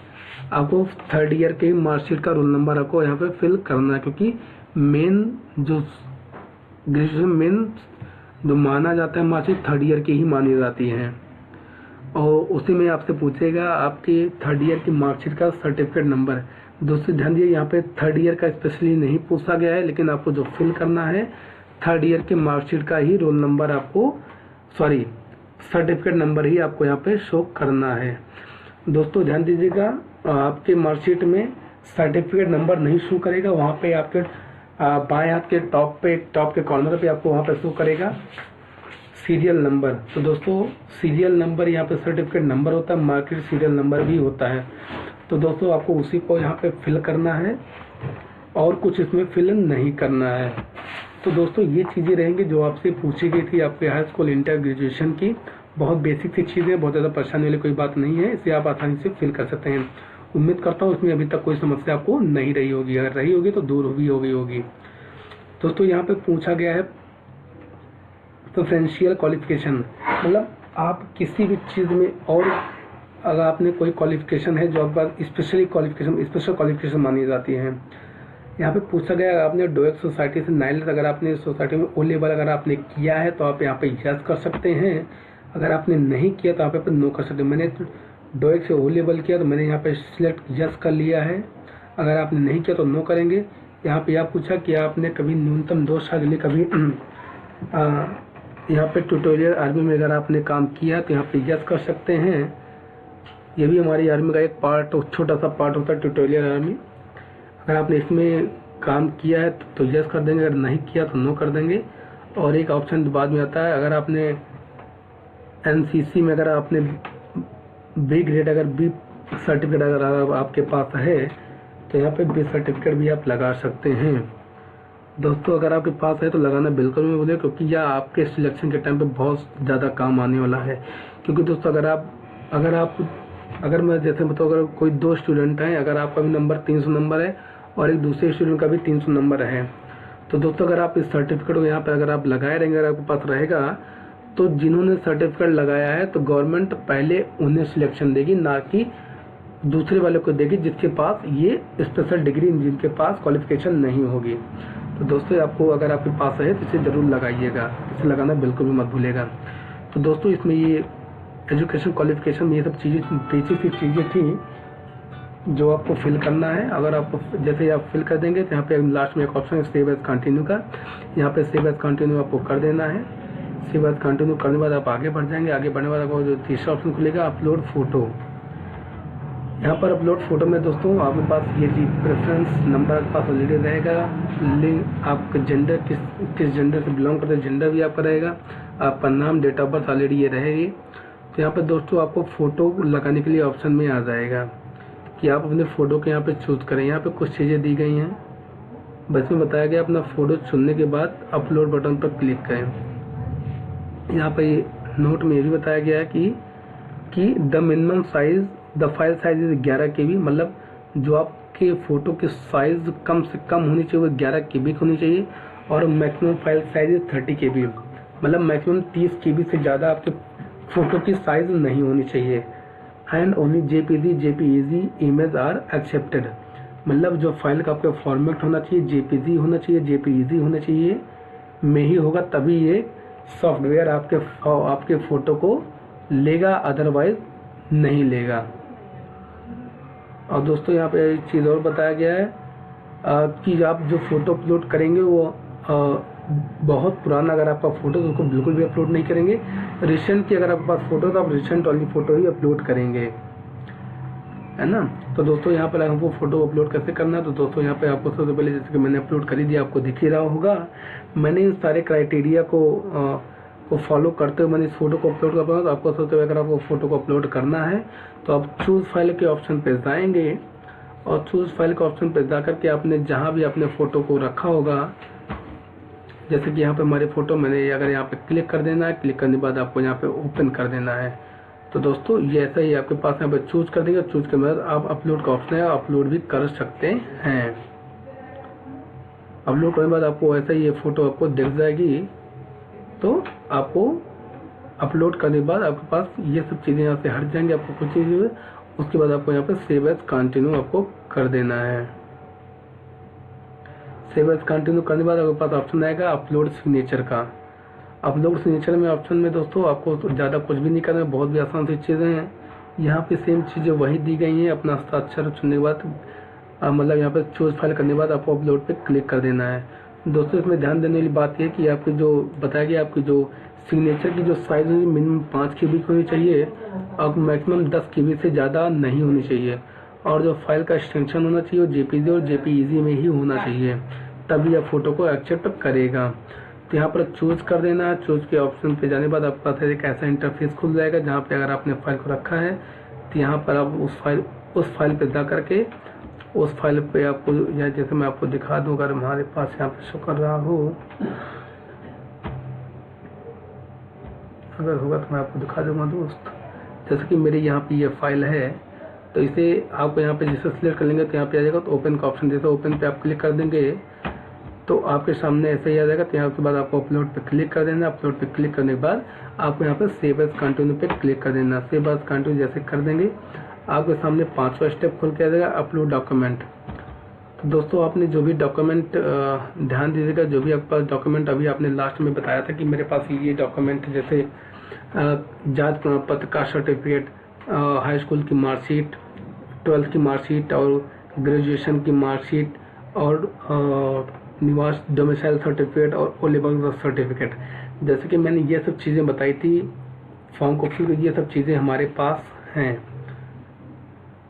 आपको 3rd ईयर के मार्कशीट का रोल नंबर आपको यहाँ पे फिल करना है, क्योंकि मेन जो ग्रेजुएशन मेन जो माना जाता है मार्कशीट 3rd ईयर की ही मानी जाती है, और उसी में आपसे पूछेगा आपकी 3rd ईयर की मार्कशीट का सर्टिफिकेट नंबर। दोस्तों ध्यान दीजिए, यहाँ पे 3rd ईयर का स्पेशली नहीं पूछा गया है, लेकिन आपको जो फिल करना है 3rd ईयर की मार्कशीट का ही रोल नंबर आपको सर्टिफिकेट नंबर ही आपको यहाँ पे शो करना है। दोस्तों ध्यान दीजिएगा, आपके मार्कशीट में सर्टिफिकेट नंबर नहीं शो करेगा, वहाँ पे आपके बाएं हाथ के टॉप के कॉर्नर पे आपको वहाँ पे शो करेगा सीरियल नंबर। तो दोस्तों सीरियल नंबर यहाँ पे सर्टिफिकेट नंबर होता है, मार्कशीट सीरियल नंबर भी होता है। तो दोस्तों आपको उसी को यहाँ पे फिल करना है और कुछ इसमें फिल नहीं करना है। तो दोस्तों ये चीज़ें रहेंगी जो आपसे पूछी गई थी आपके हाई स्कूल इंटर ग्रेजुएशन की, बहुत बेसिक सी चीज़ें, बहुत ज़्यादा परेशानी वाली कोई बात नहीं है, इसे आप आसानी से फिल कर सकते हैं। उम्मीद करता हूँ इसमें अभी तक कोई समस्या आपको नहीं रही होगी, अगर रही होगी तो दूर भी होगी। दोस्तों यहाँ पे पूछा गया है प्रेफरेंशियल क्वालिफिकेशन, मतलब आप किसी भी चीज़ में, और अगर आपने कोई क्वालिफिकेशन है जो आपके पास स्पेशल क्वालिफिकेशन मानी जाती है। यहाँ पे पूछा गया है आपने डोएक सोसाइटी से 9 लेवल, अगर आपने सोसाइटी में O लेवल अगर आपने किया है तो आप यहाँ पे यस कर सकते हैं, अगर आपने नहीं किया तो आप यहाँ पे नो कर सकते हैं। मैंने डोएक से O लेवल किया तो मैंने यहाँ पे सिलेक्ट यस कर लिया है, अगर आपने नहीं किया तो नो करेंगे। यहाँ पे यह पूछा कि आपने कभी न्यूनतम 2 साल के लिए कभी यहाँ पे ट्यूटोरियल आर्मी में अगर आपने काम किया तो यहाँ पे यस कर सकते हैं। ये भी हमारी आर्मी का एक पार्ट, छोटा सा पार्ट होता है ट्यूटोरियल आर्मी। अगर आपने इसमें काम किया है तो यस कर देंगे, अगर नहीं किया तो नो कर देंगे। और एक ऑप्शन बाद में आता है, अगर आपने NCC में अगर आपने B ग्रेड अगर B सर्टिफिकेट अगर आपके पास है तो यहाँ पे B सर्टिफिकेट भी आप लगा सकते हैं। दोस्तों अगर आपके पास है तो लगाना बिल्कुल मत भूलिए, क्योंकि यह आपके सिलेक्शन के टाइम पे बहुत ज़्यादा काम आने वाला है। क्योंकि दोस्तों अगर मैं जैसे बताऊँ, अगर कोई 2 स्टूडेंट हैं, अगर आपका भी नंबर 300 नंबर है और एक दूसरे स्टूडेंट का भी 300 नंबर है, तो दोस्तों अगर आप इस सर्टिफिकेट को यहाँ पे अगर आप लगाए रहेंगे, अगर आपके पास रहेगा, तो जिन्होंने सर्टिफिकेट लगाया है तो गवर्नमेंट पहले उन्हें सिलेक्शन देगी, ना कि दूसरे वाले को देगी जिसके पास ये स्पेशल डिग्री, जिनके पास क्वालिफिकेशन नहीं होगी। तो दोस्तों आपको अगर आपके पास है तो इसे ज़रूर लगाइएगा, इसे लगाना बिल्कुल भी मत भूलिएगा। तो दोस्तों इसमें ये एजुकेशन क्वालिफिकेशन में ये सब चीज़ें बेसिक सी चीज़ें थी जो आपको फिल करना है। अगर आपको जैसे आप फिल कर देंगे तो यहाँ पे लास्ट में एक ऑप्शन है सेव एज कंटिन्यू का, यहाँ पे सेव एज कंटिन्यू आपको कर देना है। सेव एज कंटिन्यू करने के बाद आप आगे बढ़ जाएंगे। आगे बढ़ने के बाद आपको जो तीसरा ऑप्शन खुलेगा अपलोड फोटो। यहाँ पर अपलोड फोटो में दोस्तों आपके पास ये प्रेफरेंस नंबर आपके पास ऑलरेडी रहेगा, लिंक आपका जेंडर किस जेंडर से बिलोंग करते हैं जेंडर भी आपका रहेगा, आपका नाम, डेट ऑफ बर्थ ऑलरेडी ये रहेगी। तो यहाँ पर दोस्तों आपको फ़ोटो लगाने के लिए ऑप्शन में आ जाएगा कि आप अपने फ़ोटो को यहाँ पे चूज़ करें। यहाँ पे कुछ चीज़ें दी गई हैं, बस में बताया गया अपना फ़ोटो चुनने के बाद अपलोड बटन पर क्लिक करें। यहाँ पर नोट में ये भी बताया गया है कि the minimum size the file size is 11 KB, मतलब जो आपके फ़ोटो की साइज़ कम से कम होनी चाहिए वो 11 KB की होनी चाहिए, और maximum file size is 30 KB, मतलब मैक्सिमम 30 KB से ज़्यादा आपके फ़ोटो की साइज़ नहीं होनी चाहिए। And only JPG JPEG image are accepted. मतलब जो फाइल का आपका फॉर्मेट होना चाहिए जेपीजी होना चाहिए, जेपीईजी होना चाहिए में ही होगा, तभी ये सॉफ्टवेयर आपके फ़ोटो को लेगा, अदरवाइज नहीं लेगा। और दोस्तों यहाँ पे एक चीज़ और बताया गया है कि आप जो फ़ोटो अपलोड करेंगे वो बहुत पुराना अगर आपका फ़ोटो तो उसको बिल्कुल भी अपलोड नहीं करेंगे। रिसेंट की अगर आपके पास फ़ोटो तो आप रिसेंट वाली फ़ोटो ही अपलोड करेंगे, है ना। तो दोस्तों यहाँ पर हमको फ़ोटो अपलोड कैसे करना है, तो दोस्तों यहाँ पे आपको सबसे पहले जैसे कि मैंने अपलोड कर ही दिया, आपको दिख ही रहा होगा। मैंने इन सारे क्राइटेरिया को फॉलो करते हुए मैंने इस फोटो को अपलोड कर पाऊँ। तो आपको सबसे पहले अगर आपको फ़ोटो को अपलोड करना है तो आप चूज़ फाइल के ऑप्शन पे जाएंगे और चूज़ फाइल के ऑप्शन पे जा करके आपने जहाँ भी अपने फ़ोटो को रखा होगा, जैसे कि यहाँ पे हमारी फ़ोटो मैंने अगर यहाँ पे क्लिक कर देना है, क्लिक करने के बाद आपको यहाँ पे ओपन कर देना है। तो दोस्तों ये ऐसा ही आपके पास यहाँ पे चूज़ कर देंगे, चूज़ के बाद आप अपलोड का ऑप्शन है, अपलोड भी कर सकते हैं। अपलोड करने के बाद आपको ऐसा ही ये फ़ोटो आपको दिख जाएगी। तो आपको अपलोड करने के बाद आपके पास ये सब चीज़ें यहाँ से हट जाएंगी, आपको कुछ चीज़ें, उसके बाद आपको यहाँ पे सेव एज कंटिन्यू आपको कर देना है। सेव एज कंटिन्यू करने के बाद आपके पास ऑप्शन आएगा अपलोड सिग्नेचर का। अपलोड सिग्नेचर में ऑप्शन में दोस्तों आपको ज़्यादा कुछ भी नहीं करना है, बहुत भी आसान सी चीज़ें हैं। यहाँ पे सेम चीज़ें वही दी गई हैं। अपना हस्ताक्षर चुनने के बाद मतलब यहाँ पे चूज़ फाइल करने के बाद आपको अपलोड पे क्लिक कर देना है। दोस्तों इसमें ध्यान देने वाली बात यह कि आपकी जो बताया गया, आपकी जो सिग्नेचर की जो साइज़ होगी मिनिमम 5 KB की होनी चाहिए और मैक्सिमम 10 KB से ज़्यादा नहीं होनी चाहिए। और जो फाइल का एक्सटेंशन होना चाहिए वो जेपीजी और जेपीईजी में ही होना चाहिए, तभी आप फोटो को एक्सेप्ट करेगा। तो यहाँ पर चूज़ कर देना है। चूज़ के ऑप्शन पे जाने के बाद आपके पास एक ऐसा इंटरफेस खुल जाएगा जहाँ पे अगर आपने फाइल को रखा है तो यहाँ पर आप उस फाइल पे जा करके उस फाइल पे आपको, या जैसे मैं आपको दिखा दूँ, अगर हमारे पास यहाँ पे शो कर रहा हो, अगर होगा तो मैं आपको दिखा दूंगा दोस्त। जैसे कि मेरे यहाँ पे ये फाइल है, तो इसे आपको यहाँ पे जैसे सिलेक्ट कर लेंगे तो यहाँ पे आ जाएगा। तो ओपन का ऑप्शन, जैसे ओपन पे आप क्लिक कर देंगे तो आपके सामने ऐसे ही आ जाएगा। तो यहाँ के बाद आपको अपलोड पे क्लिक कर देना। अपलोड पे क्लिक करने के बाद आपको यहाँ पे सेव एज कंटिन्यू पे क्लिक कर देना। सेव एज कंटिन्यू जैसे कर देंगे आपके सामने 5वां स्टेप खुल के आ जाएगा, अपलोड डॉक्यूमेंट। तो दोस्तों आपने जो भी डॉक्यूमेंट ध्यान दीजिएगा, जो भी आपके पास डॉक्यूमेंट अभी आपने लास्ट में बताया था कि मेरे पास ये डॉक्यूमेंट जैसे जात प्रमाण पत्र का सर्टिफिकेट, हाई स्कूल की मार्कशीट, 12th की मार्कशीट और ग्रेजुएशन की मार्कशीट और निवास डोमिसाइल सर्टिफिकेट और ओ लेवल सर्टिफिकेट, जैसे कि मैंने ये सब चीज़ें बताई थी फॉर्म को फिल, ये सब चीज़ें हमारे पास हैं।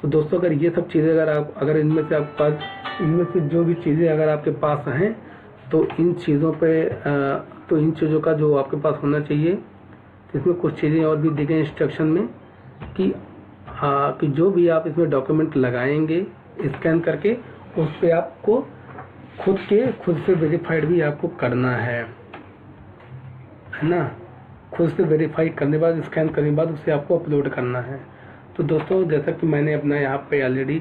तो दोस्तों अगर ये सब चीज़ें अगर इनमें से आपके पास इनमें से जो भी चीज़ें अगर आपके पास हैं तो इन चीज़ों पे तो इन चीज़ों का जो आपके पास होना चाहिए, इसमें कुछ चीज़ें और भी दी गई इंस्ट्रक्शन में कि जो भी आप इसमें डॉक्यूमेंट लगाएंगे स्कैन करके, उस पर आपको खुद से वेरीफाइड भी आपको करना है ना। खुद से वेरीफाई करने के बाद, स्कैन करने के बाद उसे आपको अपलोड करना है। तो दोस्तों जैसा कि मैंने अपना यहाँ पे ऑलरेडी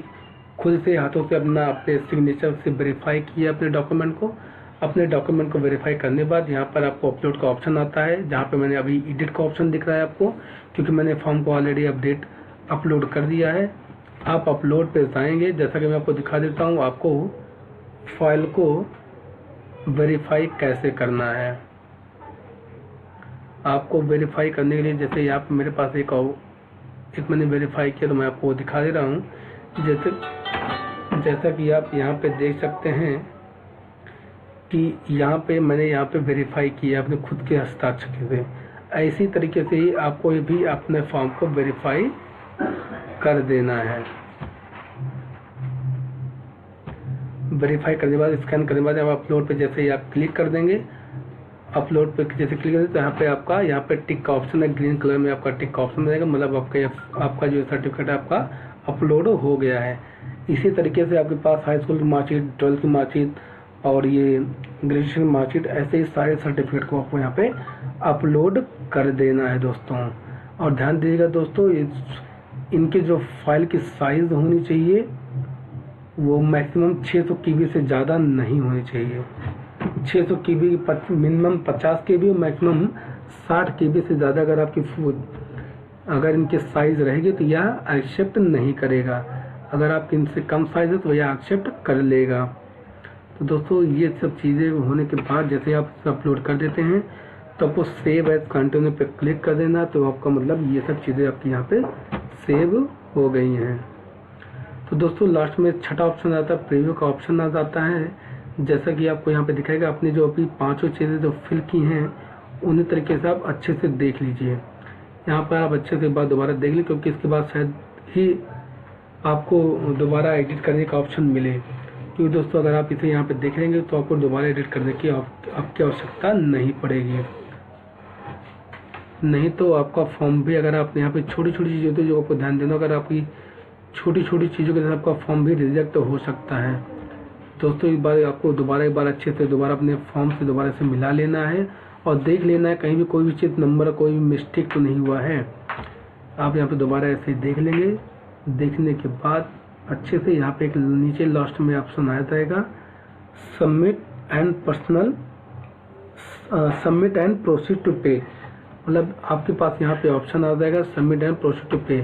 खुद से हाथों से अपने सिग्नेचर से वेरीफाई किया अपने डॉक्यूमेंट को वेरीफाई करने के बाद यहाँ पर आपको अपलोड का ऑप्शन आता है, जहाँ पे मैंने अभी एडिट का ऑप्शन दिख रहा है आपको, क्योंकि मैंने फॉर्म को ऑलरेडी अपलोड कर दिया है। आप अपलोड पे जाएंगे, जैसा कि मैं आपको दिखा देता हूँ आपको फाइल को वेरीफाई कैसे करना है। आपको वेरीफाई करने के लिए जैसे यहाँ पे मेरे पास एक मैंने वेरीफाई किया तो मैं आपको दिखा दे रहा हूँ। जैसा कि आप यहाँ पे देख सकते हैं कि यहाँ पे मैंने यहाँ पे वेरीफाई किया अपने खुद के हस्ताक्षर से। ऐसी तरीके से ही आपको भी अपने फॉर्म को वेरीफाई कर देना है। वेरीफाई करने के बाद, स्कैन करने के बाद आप अपलोड पे जैसे ही आप क्लिक कर देंगे, अपलोड पे जैसे क्लिक करेंगे तो यहाँ पे टिक का ऑप्शन है, ग्रीन कलर में आपका टिक का ऑप्शन रहेगा, मतलब आपका जो सर्टिफिकेट है आपका अपलोड हो गया है। इसी तरीके से आपके पास हाई स्कूल की मार्कशीट, 12th की मार्कशीट और ये ग्रेजुएशन मार्कशीट, ऐसे ही सारे सर्टिफिकेट को आपको यहाँ पे अपलोड कर देना है दोस्तों। और ध्यान दीजिएगा दोस्तों, इनके जो फाइल की साइज होनी चाहिए वो मैक्सिमम 600 KB से ज़्यादा नहीं होनी चाहिए। 600 KB मिनिमम 50 KB और मैक्सिमम 60 KB से ज़्यादा अगर आपकी अगर इनके साइज रहेगी तो यह एक्सेप्ट नहीं करेगा। अगर आपके इनसे कम साइज है तो यह एक्सेप्ट कर लेगा। तो दोस्तों ये सब चीज़ें होने के बाद जैसे आप इसे अपलोड कर देते हैं तो आपको सेव एज कंटिन्यू पे क्लिक कर देना। तो आपका मतलब ये सब चीज़ें आपकी यहाँ पे सेव हो गई हैं। तो दोस्तों लास्ट में छठा ऑप्शन आता है, प्रीव्यू का ऑप्शन आ जाता है। जैसा कि आपको यहाँ पे दिखाएगा, आपने जो अभी पांचों चीज़ें जो फिल की हैं उन्हीं तरीके से आप अच्छे से देख लीजिए। यहाँ पर आप अच्छे से एक बार दोबारा देख लीजिए, क्योंकि इसके बाद शायद ही आपको दोबारा एडिट करने का ऑप्शन मिले। क्योंकि दोस्तों अगर आप इसे यहाँ पे देखेंगे तो आपको दोबारा एडिट करने की आपकी आवश्यकता नहीं पड़ेगी। नहीं तो आपका फॉर्म भी, अगर आप यहाँ पे छोटी छोटी चीज़ें होती है जो आपको ध्यान देना, अगर आपकी छोटी छोटी चीज़ों के साथ आपका फॉर्म भी रिजेक्ट हो सकता है। दोस्तों एक बार आपको एक बार अच्छे से दोबारा अपने फॉर्म से दोबारा से मिला लेना है और देख लेना है कहीं भी कोई भी चीज़ नंबर कोई भी मिस्टेक तो नहीं हुआ है। आप यहाँ पे दोबारा ऐसे ही देख लेंगे। देखने के बाद अच्छे से यहाँ पे एक नीचे लास्ट में ऑप्शन आ जाएगा, सबमिट एंड प्रोसीड टू पे। मतलब आपके पास यहाँ पे ऑप्शन आ जाएगा सबमिट एंड प्रोसीड टू पे।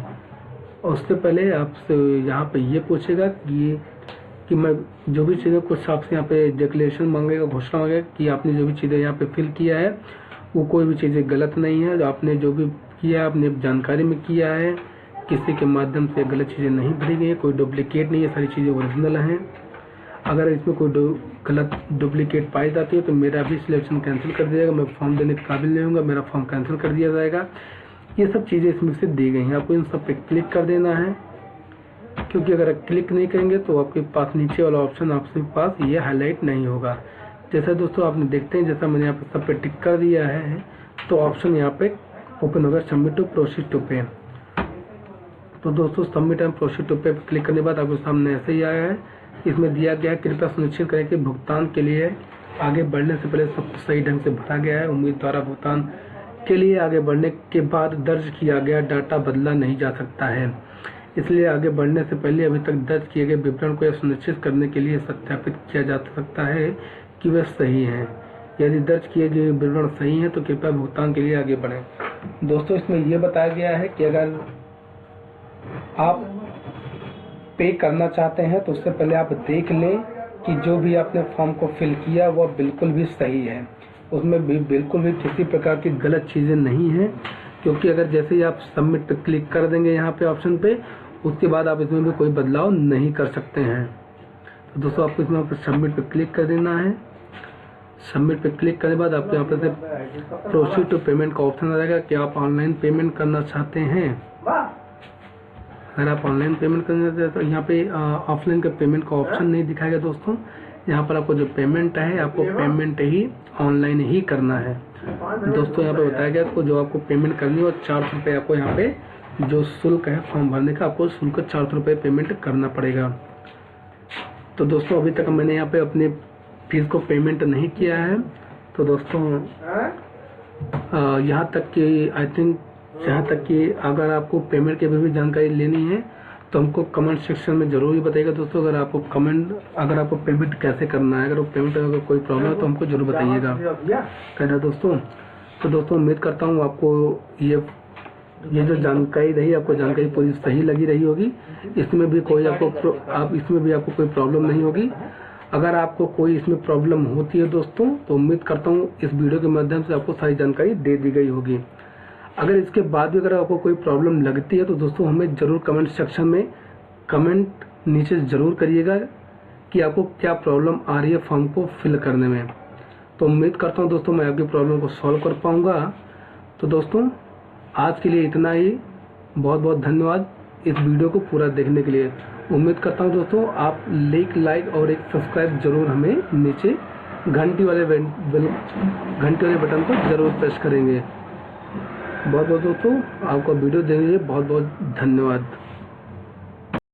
और उससे पहले आपसे यहाँ पे ये पूछेगा कि मैं जो भी चीज़ें कुछ आपसे यहाँ पे डिक्लेरेशन मांगेगा, घोषणा मांगेगा कि आपने जो भी चीज़ें यहाँ पे फिल किया है वो कोई भी चीज़ें गलत नहीं है। जो आपने जो भी किया है आपने जानकारी में किया है, किसी के माध्यम से गलत चीज़ें नहीं भरी गई है, कोई डुप्लीकेट नहीं है, सारी चीज़ें ओरिजिनल हैं। अगर इसमें कोई गलत डुप्लीकेट पाई जाती है तो मेरा भी सिलेक्शन कैंसिल कर दिया जाएगा, मैं फॉर्म देने के काबिल नहीं होऊंगा, मेरा फॉर्म कैंसिल कर दिया जाएगा। ये सब चीज़ें इसमें से दी गई हैं। आपको इन सब पे क्लिक कर देना है, क्योंकि अगर क्लिक नहीं करेंगे तो आपके पास नीचे वाला ऑप्शन आपके पास ये हाईलाइट नहीं होगा। जैसा दोस्तों आपने देखते हैं, जैसा मैंने यहाँ पे सब पे टिक कर दिया है तो ऑप्शन यहाँ पे ओपन होगा सबमिट टू प्रोसीड टू पे। तो दोस्तों सबमिट एंड प्रोसीड टू पे क्लिक करने के बाद आपके सामने ऐसे ही आया है। इसमें दिया गया है कृपया सुनिश्चित करें कि भुगतान के लिए आगे बढ़ने से पहले सब सही ढंग से भरा गया है। उम्मीद द्वारा भुगतान के लिए आगे बढ़ने के बाद दर्ज किया गया डाटा बदला नहीं जा सकता है, इसलिए आगे बढ़ने से पहले अभी तक दर्ज किए गए विवरण को यह सुनिश्चित करने के लिए सत्यापित किया जा सकता है कि वे सही हैं। यदि दर्ज किए गए विवरण सही हैं तो कृपया भुगतान के लिए आगे बढ़ें। दोस्तों इसमें यह बताया गया है कि अगर आप पे करना चाहते हैं तो उससे पहले आप देख लें कि जो भी आपने फॉर्म को फिल किया वह बिल्कुल भी सही है, उसमें भी बिल्कुल भी किसी प्रकार की गलत चीज़ें नहीं हैं। क्योंकि अगर जैसे ही आप सबमिट पे क्लिक कर देंगे यहाँ पे ऑप्शन पे, उसके बाद आप इसमें भी कोई बदलाव नहीं कर सकते हैं। तो दोस्तों आपको इसमें सबमिट पे क्लिक कर देना है। सबमिट पे क्लिक करने के बाद आपको यहाँ पर से प्रोसीड टू पेमेंट का ऑप्शन आ जाएगा कि आप ऑनलाइन पेमेंट करना चाहते हैं। अगर आप ऑनलाइन पेमेंट करना चाहते हैं तो यहाँ पे ऑफलाइन का पेमेंट का ऑप्शन नहीं दिखाएगा दोस्तों। यहाँ पर आपको जो पेमेंट है आपको पेमेंट ही ऑनलाइन ही करना है। दोस्तों यहाँ पे बताया गया तो जो आपको पेमेंट करनी है वो 400 रुपये आपको यहाँ पे जो शुल्क है फॉर्म भरने का, आपको शुल्क 400 रुपये पेमेंट करना पड़ेगा। तो दोस्तों अभी तक मैंने यहाँ पे अपने फीस को पेमेंट नहीं किया है। तो दोस्तों यहाँ तक कि आई थिंक यहाँ तक कि अगर आपको पेमेंट की भी जानकारी लेनी है तो हमको कमेंट सेक्शन में जरूर ही बताइएगा दोस्तों। अगर आपको पेमेंट कैसे करना है, अगर पेमेंट अगर कोई प्रॉब्लम है तो हमको जरूर बताइएगा, कहना दोस्तों। तो दोस्तों उम्मीद करता हूँ आपको ये जो जानकारी रही आपको जानकारी पूरी सही लगी रही होगी। इसमें भी आपको कोई प्रॉब्लम नहीं होगी। अगर आपको कोई इसमें प्रॉब्लम होती है दोस्तों तो उम्मीद करता हूँ इस वीडियो के माध्यम से आपको सारी जानकारी दे दी गई होगी। अगर इसके बाद भी अगर आपको कोई प्रॉब्लम लगती है तो दोस्तों हमें ज़रूर कमेंट सेक्शन में कमेंट नीचे ज़रूर करिएगा कि आपको क्या प्रॉब्लम आ रही है फॉर्म को फिल करने में। तो उम्मीद करता हूँ दोस्तों मैं आपकी प्रॉब्लम को सॉल्व कर पाऊँगा। तो दोस्तों आज के लिए इतना ही। बहुत बहुत धन्यवाद इस वीडियो को पूरा देखने के लिए। उम्मीद करता हूँ दोस्तों आप लाइक और एक सब्सक्राइब जरूर हमें नीचे घंटी वाले बटन को जरूर प्रेस करेंगे। बहुत बहुत दोस्तों आपका वीडियो देखने के लिए बहुत बहुत धन्यवाद।